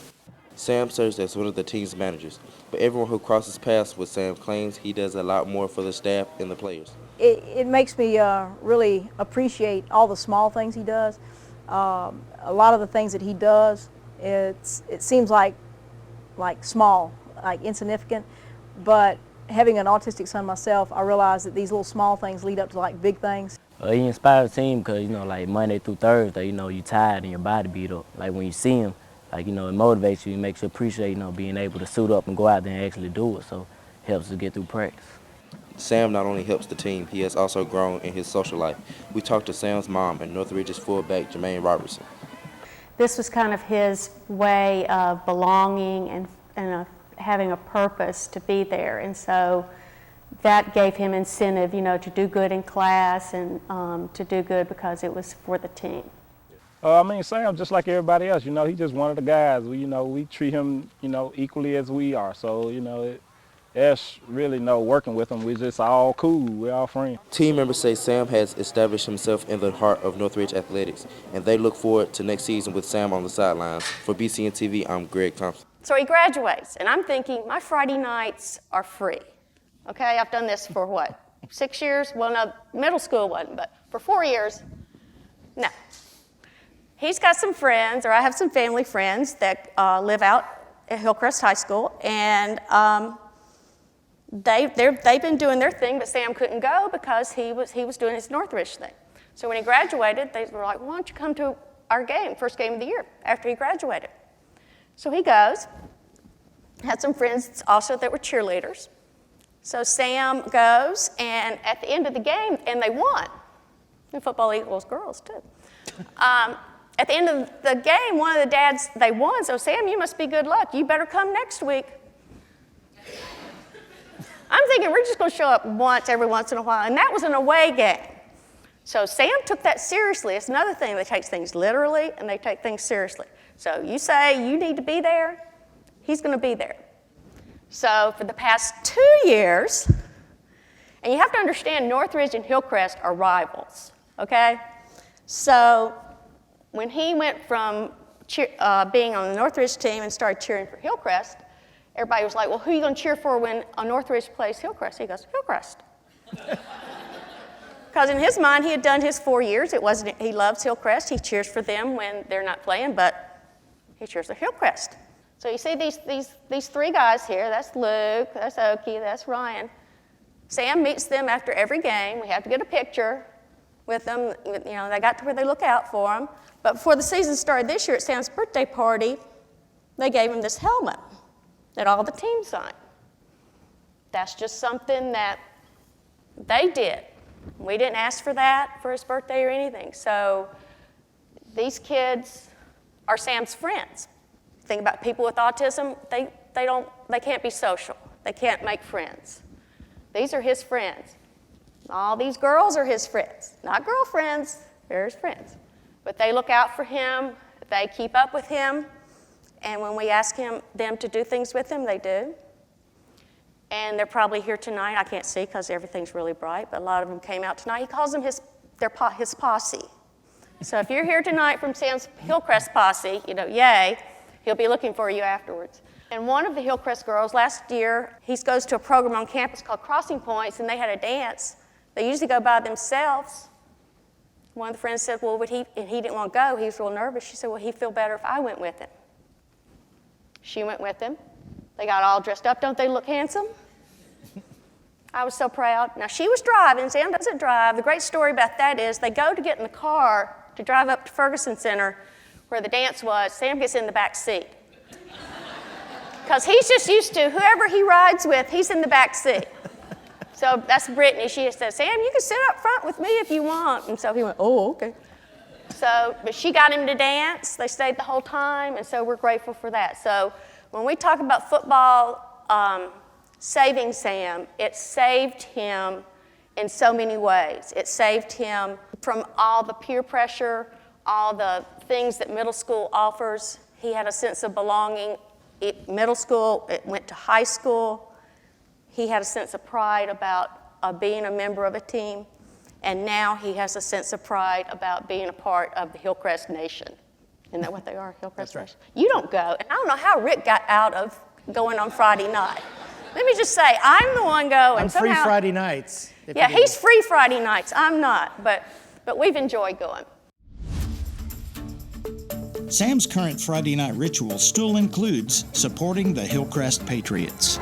W: Sam serves as one of the team's managers, but everyone who crosses paths with Sam claims he does a lot more for the staff and the players.
Y: It makes me really appreciate all the small things he does. A lot of the things that he does, it seems like small, like insignificant, but having an autistic son myself, I realize that these little small things lead up to like big things.
Z: He inspires the team because, you know, like Monday through Thursday, you know, you tired and your body beat up. Like when you see him,
A: Like, you know, it motivates you. It makes you appreciate, you know, being able to suit up and go out there and actually do it. So it helps us get through practice.
W: Sam not only helps the team, he has also grown in his social life. We talked to Sam's mom and Northridge's fullback, Jermaine Robertson.
Q: This was kind of his way of belonging and having a purpose to be there. And so that gave him incentive, you know, to do good in class and to do good because it was for the team.
S: I mean, Sam, just like everybody else, you know, he's just one of the guys. We treat him, you know, equally as we are. So, you know, there's really no working with him. We're just all cool. We're all friends.
W: Team members say Sam has established himself in the heart of Northridge athletics, and they look forward to next season with Sam on the sidelines. For BCN TV, I'm Greg Thompson.
F: So he graduates, and I'm thinking, my Friday nights are free. Okay, I've done this for what, 6 years? Well, no, middle school wasn't, but for 4 years, no. He's got some friends, or I have some family friends that live out at Hillcrest High School, and they've been doing their thing, but Sam couldn't go because he was doing his Northridge thing. So when he graduated, they were like, why don't you come to our game, first game of the year, after he graduated. So he goes, had some friends also that were cheerleaders. So Sam goes, and at the end of the game, and they won. And football equals girls, too. At the end of the game, one of the dads, they won, so Sam, you must be good luck. You better come next week. I'm thinking we're just going to show up once, every once in a while, and that was an away game. So Sam took that seriously. It's another thing. They take things literally, and they take things seriously. So you say you need to be there, he's going to be there. So for the past 2 years, and you have to understand Northridge and Hillcrest are rivals, okay? So when he went from being on the Northridge team and started cheering for Hillcrest, everybody was like, well, who are you going to cheer for when Northridge plays Hillcrest? He goes, Hillcrest. Because in his mind, he had done his 4 years. He loves Hillcrest. He cheers for them when they're not playing, but he cheers for Hillcrest. So you see these 3 guys here. That's Luke, that's Okie, that's Ryan. Sam meets them after every game. We have to get a picture with them. You know, they got to where they look out for him. But before the season started this year at Sam's birthday party, they gave him this helmet that all the team signed. That's just something that they did. We didn't ask for that for his birthday or anything. So these kids are Sam's friends. Think about people with autism, they can't be social. They can't make friends. These are his friends. All these girls are his friends. Not girlfriends, they're his friends. But they look out for him, they keep up with him, and when we ask them to do things with him, they do. And they're probably here tonight. I can't see because everything's really bright, but a lot of them came out tonight. He calls them his posse. So if you're here tonight from Sam's Hillcrest posse, you know, yay, he'll be looking for you afterwards. And one of the Hillcrest girls, last year, he goes to a program on campus called Crossing Points, and they had a dance. They usually go by themselves. One of the friends said, well, and he didn't want to go. He was real nervous. She said, well, he'd feel better if I went with him. She went with him. They got all dressed up. Don't they look handsome? I was so proud. Now, she was driving. Sam doesn't drive. The great story about that is they go to get in the car to drive up to Ferguson Center where the dance was. Sam gets in the back seat. Because he's just used to whoever he rides with, he's in the back seat. So that's Brittany. She said, Sam, you can sit up front with me if you want. And so he went, oh, okay. So, but she got him to dance. They stayed the whole time, and so we're grateful for that. So when we talk about football saving Sam, it saved him in so many ways. It saved him from all the peer pressure, all the things that middle school offers. He had a sense of belonging. Middle school, it went to high school. He had a sense of pride about being a member of a team. And now he has a sense of pride about being a part of the Hillcrest Nation. Isn't that what they are, Hillcrest Nation? You don't go. And I don't know how Rick got out of going on Friday night. Let me just say, I'm the one going.
G: I'm free Friday nights.
F: Yeah, he's free Friday nights. I'm not. But we've enjoyed going.
B: Sam's current Friday night ritual still includes supporting the Hillcrest Patriots.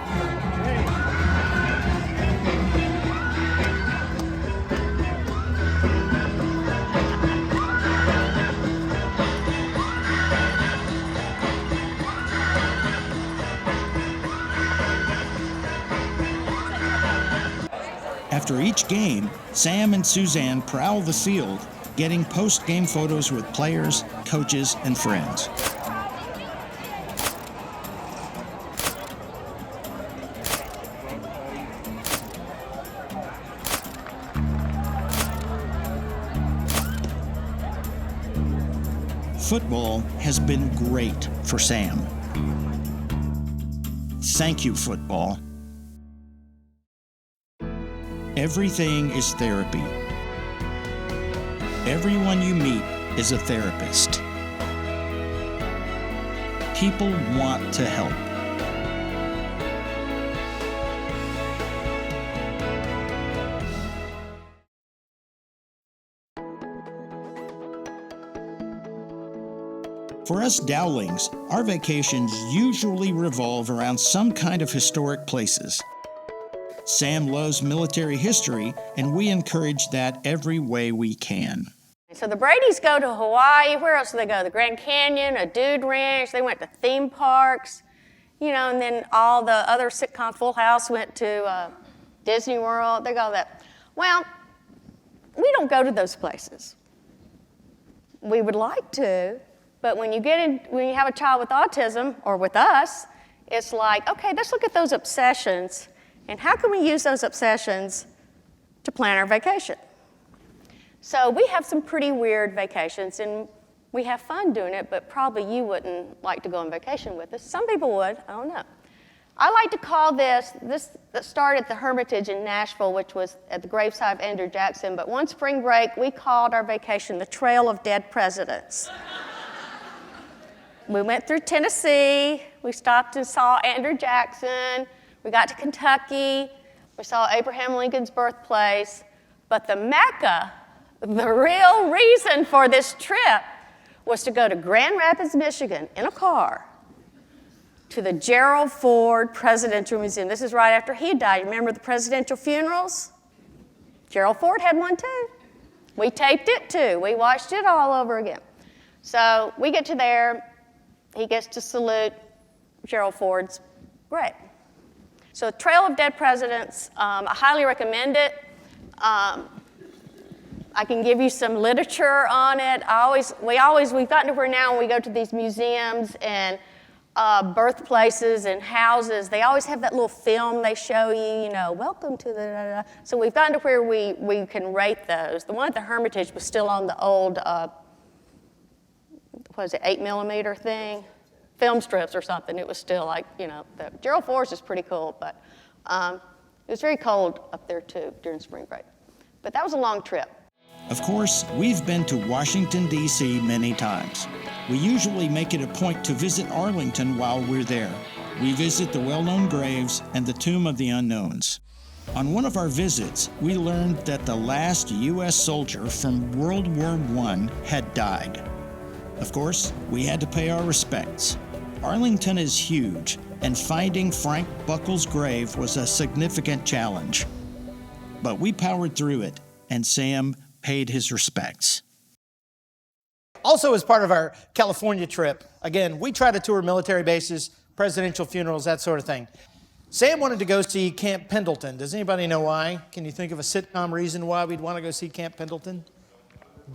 B: After each game, Sam and Suzanne prowl the field, getting post-game photos with players, coaches, and friends. Football has been great for Sam. Thank you, football. Everything is therapy. Everyone you meet is a therapist. People want to help. For us Dowlings, our vacations usually revolve around some kind of historic places. Sam loves military history, and we encourage that every way we can.
F: So the Bradys go to Hawaii. Where else do they go? The Grand Canyon, a dude ranch. They went to theme parks, and then all the other sitcom Full House went to Disney World. They go that. Well, we don't go to those places. We would like to, but when you have a child with autism, or with us, it's like, okay, let's look at those obsessions, and how can we use those obsessions to plan our vacation? So we have some pretty weird vacations, and we have fun doing it, but probably you wouldn't like to go on vacation with us. Some people would, I don't know. I like to call this that started at the Hermitage in Nashville, which was at the gravesite of Andrew Jackson, but one spring break, we called our vacation the Trail of Dead Presidents. We went through Tennessee, we stopped and saw Andrew Jackson, we got to Kentucky, we saw Abraham Lincoln's birthplace, but the Mecca, the real reason for this trip, was to go to Grand Rapids, Michigan in a car to the Gerald Ford Presidential Museum. This is right after he died. Remember the presidential funerals? Gerald Ford had one too. We taped it too. We watched it all over again. So we get to there. He gets to salute Gerald Ford's grave. So Trail of Dead Presidents, I highly recommend it. I can give you some literature on it. We've gotten to where now when we go to these museums and birthplaces and houses, they always have that little film they show you, welcome to the, So we've gotten to where we can rate those. The one at the Hermitage was still on the old, 8mm thing? Film strips or something. It was still like, the Gerald Ford's is pretty cool, but it was very cold up there too during spring break. But that was a long trip.
B: Of course, we've been to Washington, D.C. many times. We usually make it a point to visit Arlington while we're there. We visit the well-known graves and the Tomb of the Unknowns. On one of our visits, we learned that the last U.S. soldier from World War I had died. Of course, we had to pay our respects. Arlington is huge, and finding Frank Buckle's grave was a significant challenge. But we powered through it, and Sam paid his respects.
G: Also, as part of our California trip, again, we try to tour military bases, presidential funerals, that sort of thing. Sam wanted to go see Camp Pendleton. Does anybody know why? Can you think of a sitcom reason why we'd want to go see Camp Pendleton?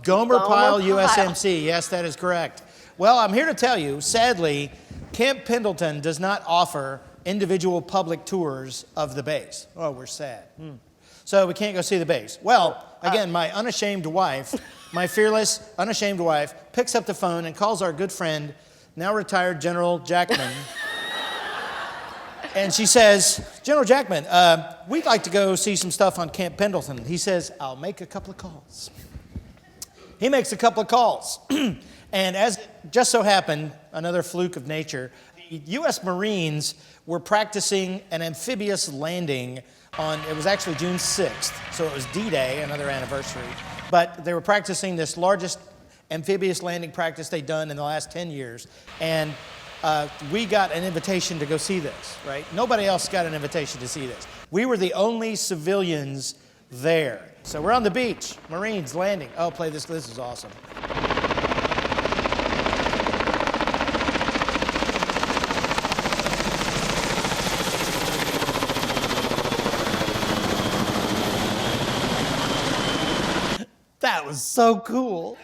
G: Gomer Pyle USMC. Yes, that is correct. Well, I'm here to tell you, sadly, Camp Pendleton does not offer individual public tours of the base. Oh, we're sad. So we can't go see the base. Well, again, my unashamed wife, my fearless, unashamed wife, picks up the phone and calls our good friend, now retired General Jackman. And she says, General Jackman, we'd like to go see some stuff on Camp Pendleton. He says, I'll make a couple of calls. He makes a couple of calls. And as it just so happened, another fluke of nature, the U.S. Marines were practicing an amphibious landing on, it was actually June 6th, so it was D-Day, another anniversary. But they were practicing this largest amphibious landing practice they'd done in the last 10 years. And we got an invitation to go see this, right? Nobody else got an invitation to see this. We were the only civilians there. So we're on the beach, Marines landing. Oh, play this, this is awesome. That was so cool.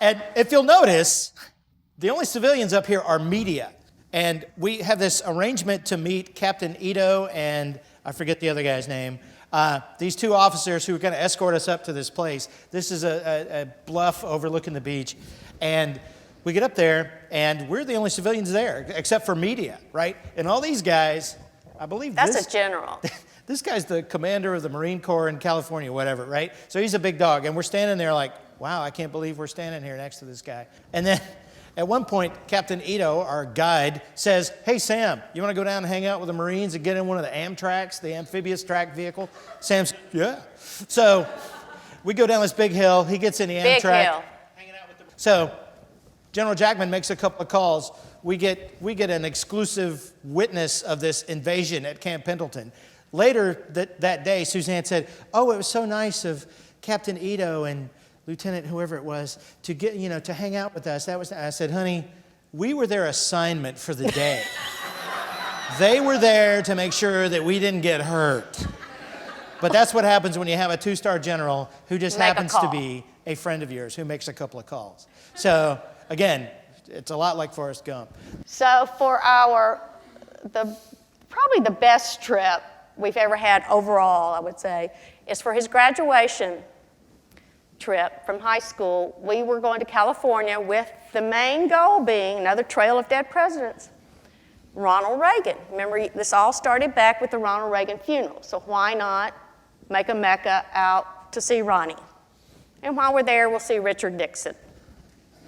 G: And if you'll notice, the only civilians up here are media. And we have this arrangement to meet Captain Ito and I forget the other guy's name. These two officers who are going to escort us up to this place. This is a bluff overlooking the beach. And we get up there, and we're the only civilians there, except for media, right? And all these guys, I believe
F: That's a general.
G: This guy's the commander of the Marine Corps in California, whatever, right? So he's a big dog. And we're standing there like, wow, I can't believe we're standing here next to this guy. And then at one point, Captain Ito, our guide, says, hey, Sam, you want to go down and hang out with the Marines and get in one of the Amtraks, the amphibious track vehicle? Sam's, yeah. So we go down this big hill. He gets in the
F: Big
G: Amtrak.
F: hill.
G: So General Jackman makes a couple of calls. We get an exclusive witness of this invasion at Camp Pendleton. Later that day, Suzanne said, oh, it was so nice of Captain Ito and Lieutenant whoever it was to get, to hang out with us. I said, honey, we were their assignment for the day. They were there to make sure that we didn't get hurt. But that's what happens when you have a two-star general who just happens to be a friend of yours who makes a couple of calls. So again, it's a lot like Forrest Gump.
F: So for probably the best trip we've ever had overall, I would say, is for his graduation trip from high school. We were going to California with the main goal being another trail of dead presidents. Ronald Reagan. Remember, this all started back with the Ronald Reagan funeral. So why not make a Mecca out to see Ronnie? And while we're there, we'll see Richard Nixon.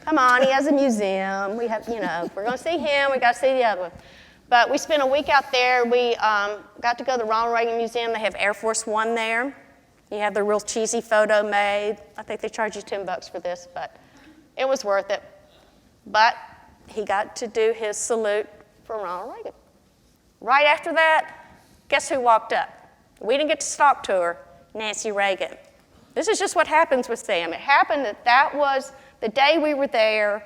F: Come on, he has a museum. We have, if we're going to see him, we got to see the other one. But we spent a week out there. We got to go to the Ronald Reagan Museum. They have Air Force One there. You have the real cheesy photo made. I think they charge you $10 for this, but it was worth it. But he got to do his salute for Ronald Reagan. Right after that, guess who walked up? We didn't get to talk to her, Nancy Reagan. This is just what happens with Sam. It happened that was the day we were there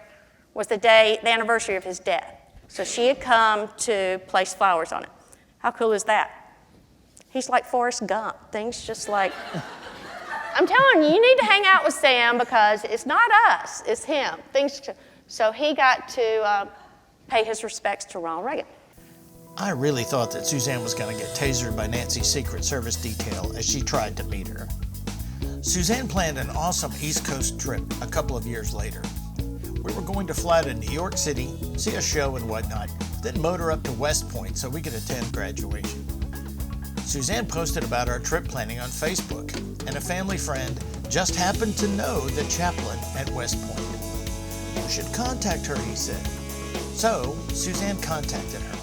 F: was the anniversary of his death. So she had come to place flowers on it. How cool is that? He's like Forrest Gump. Things just like, I'm telling you need to hang out with Sam because it's not us, it's him. So he got to pay his respects to Ronald Reagan.
B: I really thought that Suzanne was going to get tasered by Nancy's Secret Service detail as she tried to meet her. Suzanne planned an awesome East Coast trip a couple of years later. We were going to fly to New York City, see a show and whatnot, then motor up to West Point so we could attend graduation. Suzanne posted about our trip planning on Facebook, and a family friend just happened to know the chaplain at West Point. You should contact her, he said. So Suzanne contacted her.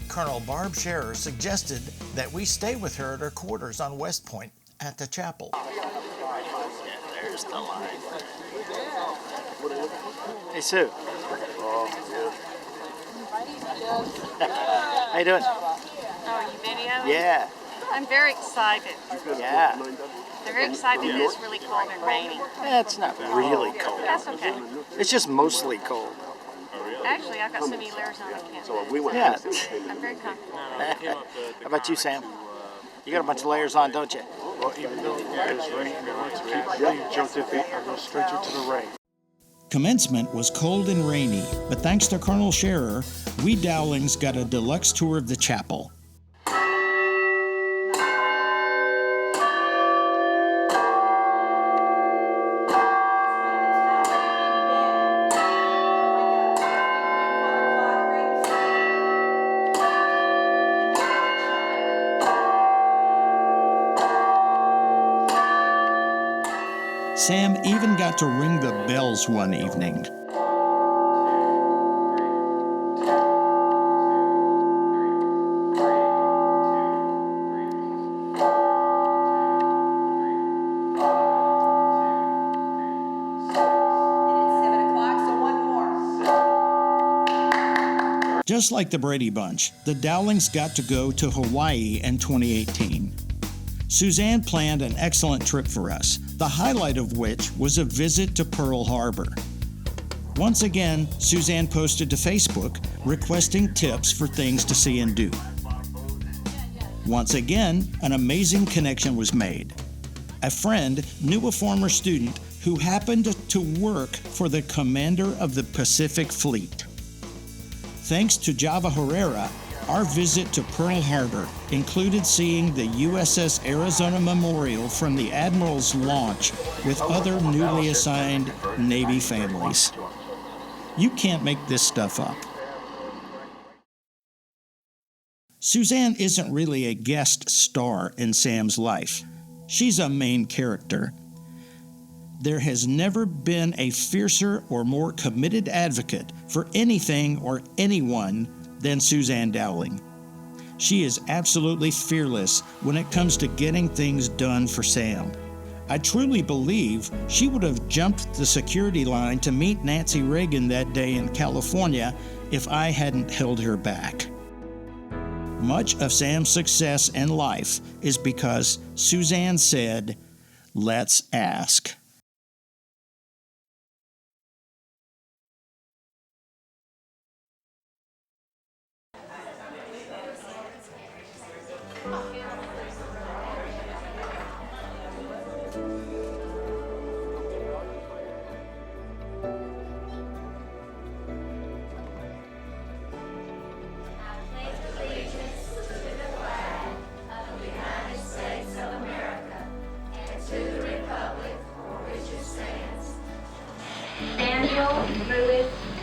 B: Colonel Barb Scherer suggested that we stay with her at her quarters on West Point at the chapel.
C: There's the line. Hey, Sue. How you doing?
D: Oh, you video?
C: Yeah.
D: I'm very excited.
C: Yeah.
D: I'm very excited that it's really cold and rainy.
C: It's not really cold.
D: That's okay.
C: It's just mostly cold.
D: Actually, I've got so many layers on I can't.
C: Yeah.
D: I'm very comfortable.
C: How about you, Sam? You got a bunch of layers on, don't you?
R: Well, even though it's raining, keep jumped in feet and go straight into the rain.
B: Commencement was cold and rainy, but thanks to Colonel Scherer, we Dowlings got a deluxe tour of the chapel. Sam even got to ring the bells one evening. Just like the Brady Bunch, the Dowlings got to go to Hawaii in 2018. Suzanne planned an excellent trip for us, the highlight of which was a visit to Pearl Harbor. Once again, Suzanne posted to Facebook requesting tips for things to see and do. Once again, an amazing connection was made. A friend knew a former student who happened to work for the commander of the Pacific Fleet. Thanks to Java Herrera, our visit to Pearl Harbor included seeing the USS Arizona Memorial from the Admiral's launch with other newly assigned Navy families. You can't make this stuff up. Suzanne isn't really a guest star in Sam's life. She's a main character. There has never been a fiercer or more committed advocate for anything or anyone than Suzanne Dowling. She is absolutely fearless when it comes to getting things done for Sam. I truly believe she would have jumped the security line to meet Nancy Reagan that day in California if I hadn't held her back. Much of Sam's success in life is because Suzanne said, "Let's ask."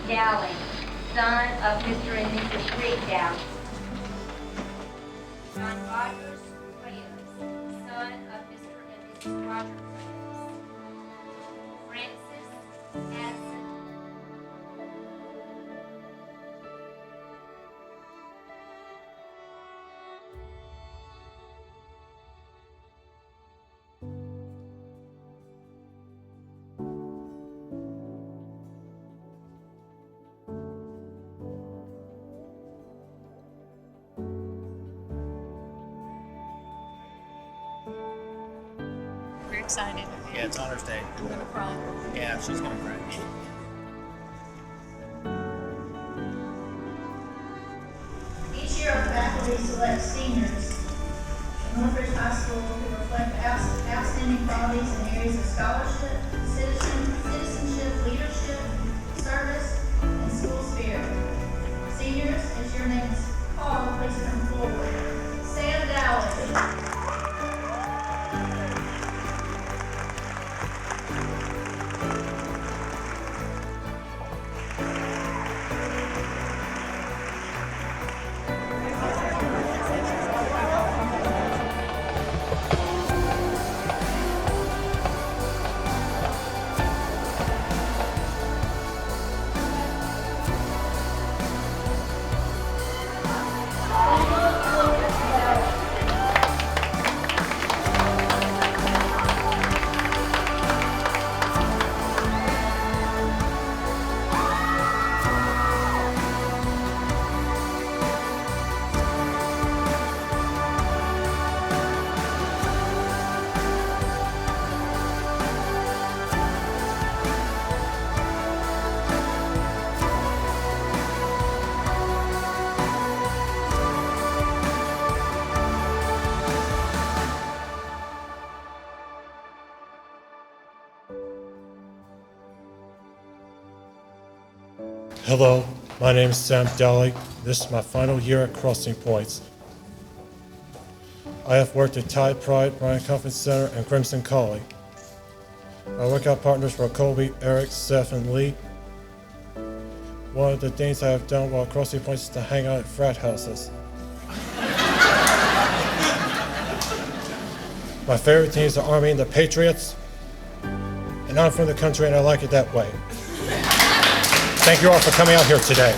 E: Dowling, son of Mr. and Mrs. Rick Dowling. John Rogers Williams, son of Mr. and Mrs. Roger Williams. Francis Addison.
D: We're excited.
G: Yeah, it's Honor's Day.
D: I'm gonna cry.
G: Yeah, she's gonna cry.
H: Each year, our faculty select seniors from Northridge High School who reflect outstanding qualities in areas of scholarship, citizenship, leadership, service, and school spirit. Seniors, as your name is called, please come forward. Sam Dowling.
I: Hello, my name is Sam Dowling. This is my final year at Crossing Points. I have worked at Tide Pride, Bryan Conference Center, and Crimson Collie. My workout partners were Colby, Eric, Seth, and Lee. One of the things I have done while Crossing Points is to hang out at frat houses. My favorite teams are Army and the Patriots, and I'm from the country and I like it that way. Thank you all for coming out here today.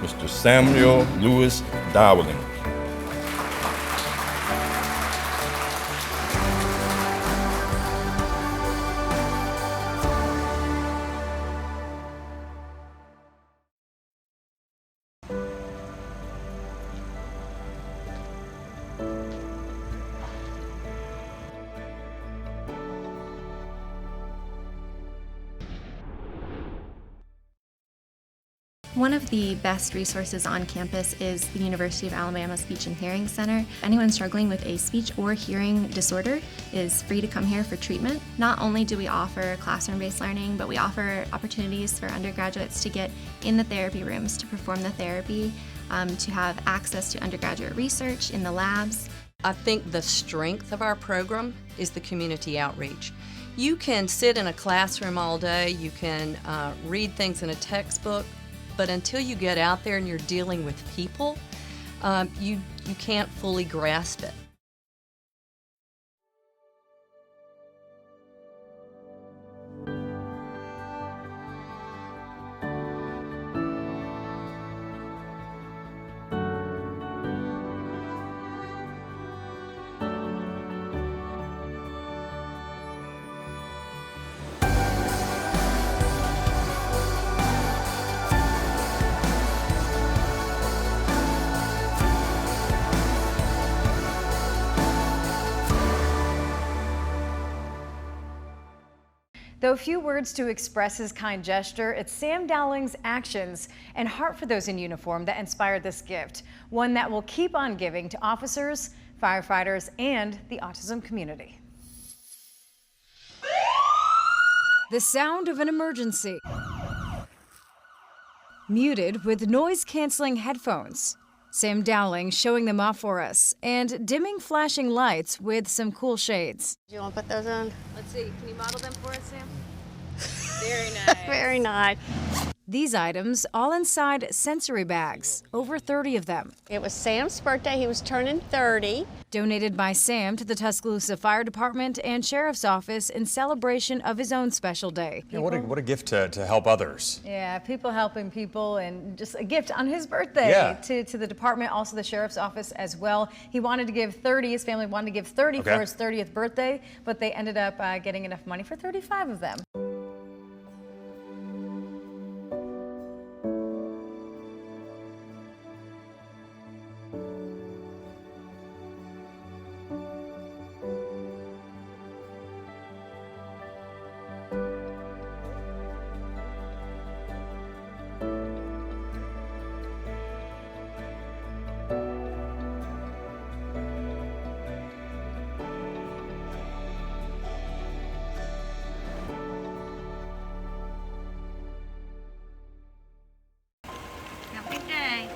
J: Mr. Samuel Lewis Dowling.
L: One of the best resources on campus is the University of Alabama Speech and Hearing Center. Anyone struggling with a speech or hearing disorder is free to come here for treatment. Not only do we offer classroom-based learning, but we offer opportunities for undergraduates to get in the therapy rooms to perform the therapy, to have access to undergraduate research in the labs.
M: I think the strength of our program is the community outreach. You can sit in a classroom all day, you can read things in a textbook, but until you get out there and you're dealing with people, you can't fully grasp it.
N: Though few words to express his kind gesture, it's Sam Dowling's actions and heart for those in uniform that inspired this gift, one that will keep on giving to officers, firefighters, and the autism community.
T: The sound of an emergency. Muted with noise-canceling headphones. Sam Dowling showing them off for us, and dimming flashing lights with some cool shades.
F: Do you want to put those on?
T: Let's see, can you model them for us, Sam?
F: Very nice. Very nice.
T: These items all inside sensory bags, over 30 of them.
F: It was Sam's birthday. He was turning 30.
T: Donated by Sam to the Tuscaloosa Fire Department and Sheriff's Office in celebration of his own special day.
U: Yeah, what a gift to help others.
N: Yeah, people helping people, and just a gift on his birthday to the department, also the Sheriff's Office as well. He wanted to give 30, his family wanted to give 30 for his 30th birthday, but they ended up getting enough money for 35 of them.
F: Have a good day.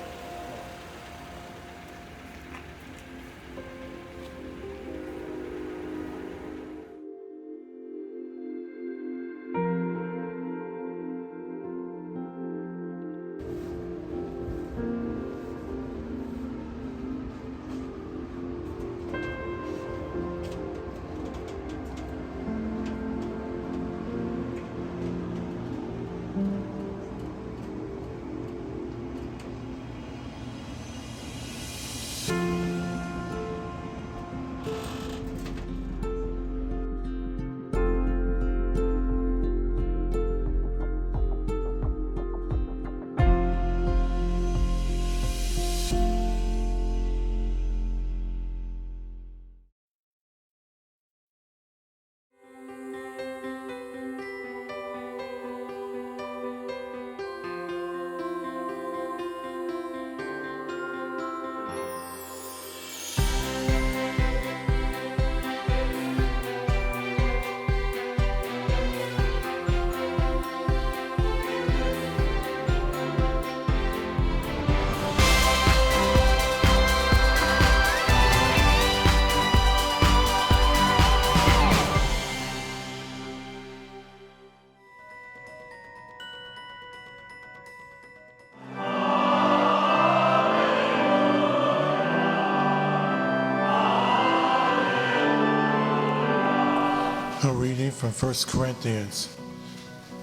I: A reading from 1 Corinthians.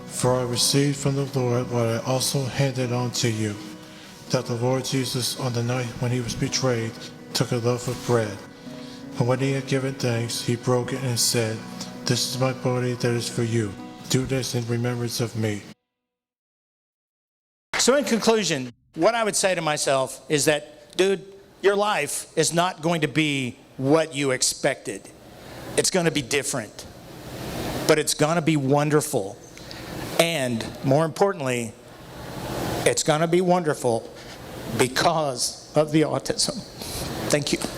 I: For I received from the Lord what I also handed on to you, that the Lord Jesus, on the night when he was betrayed, took a loaf of bread. And when he had given thanks, he broke it and said, "This is my body that is for you. Do this in remembrance of me."
G: So in conclusion, what I would say to myself is that, dude, your life is not going to be what you expected. It's going to be different. But it's going to be wonderful. And more importantly, It's going to be wonderful because of the autism. Thank you.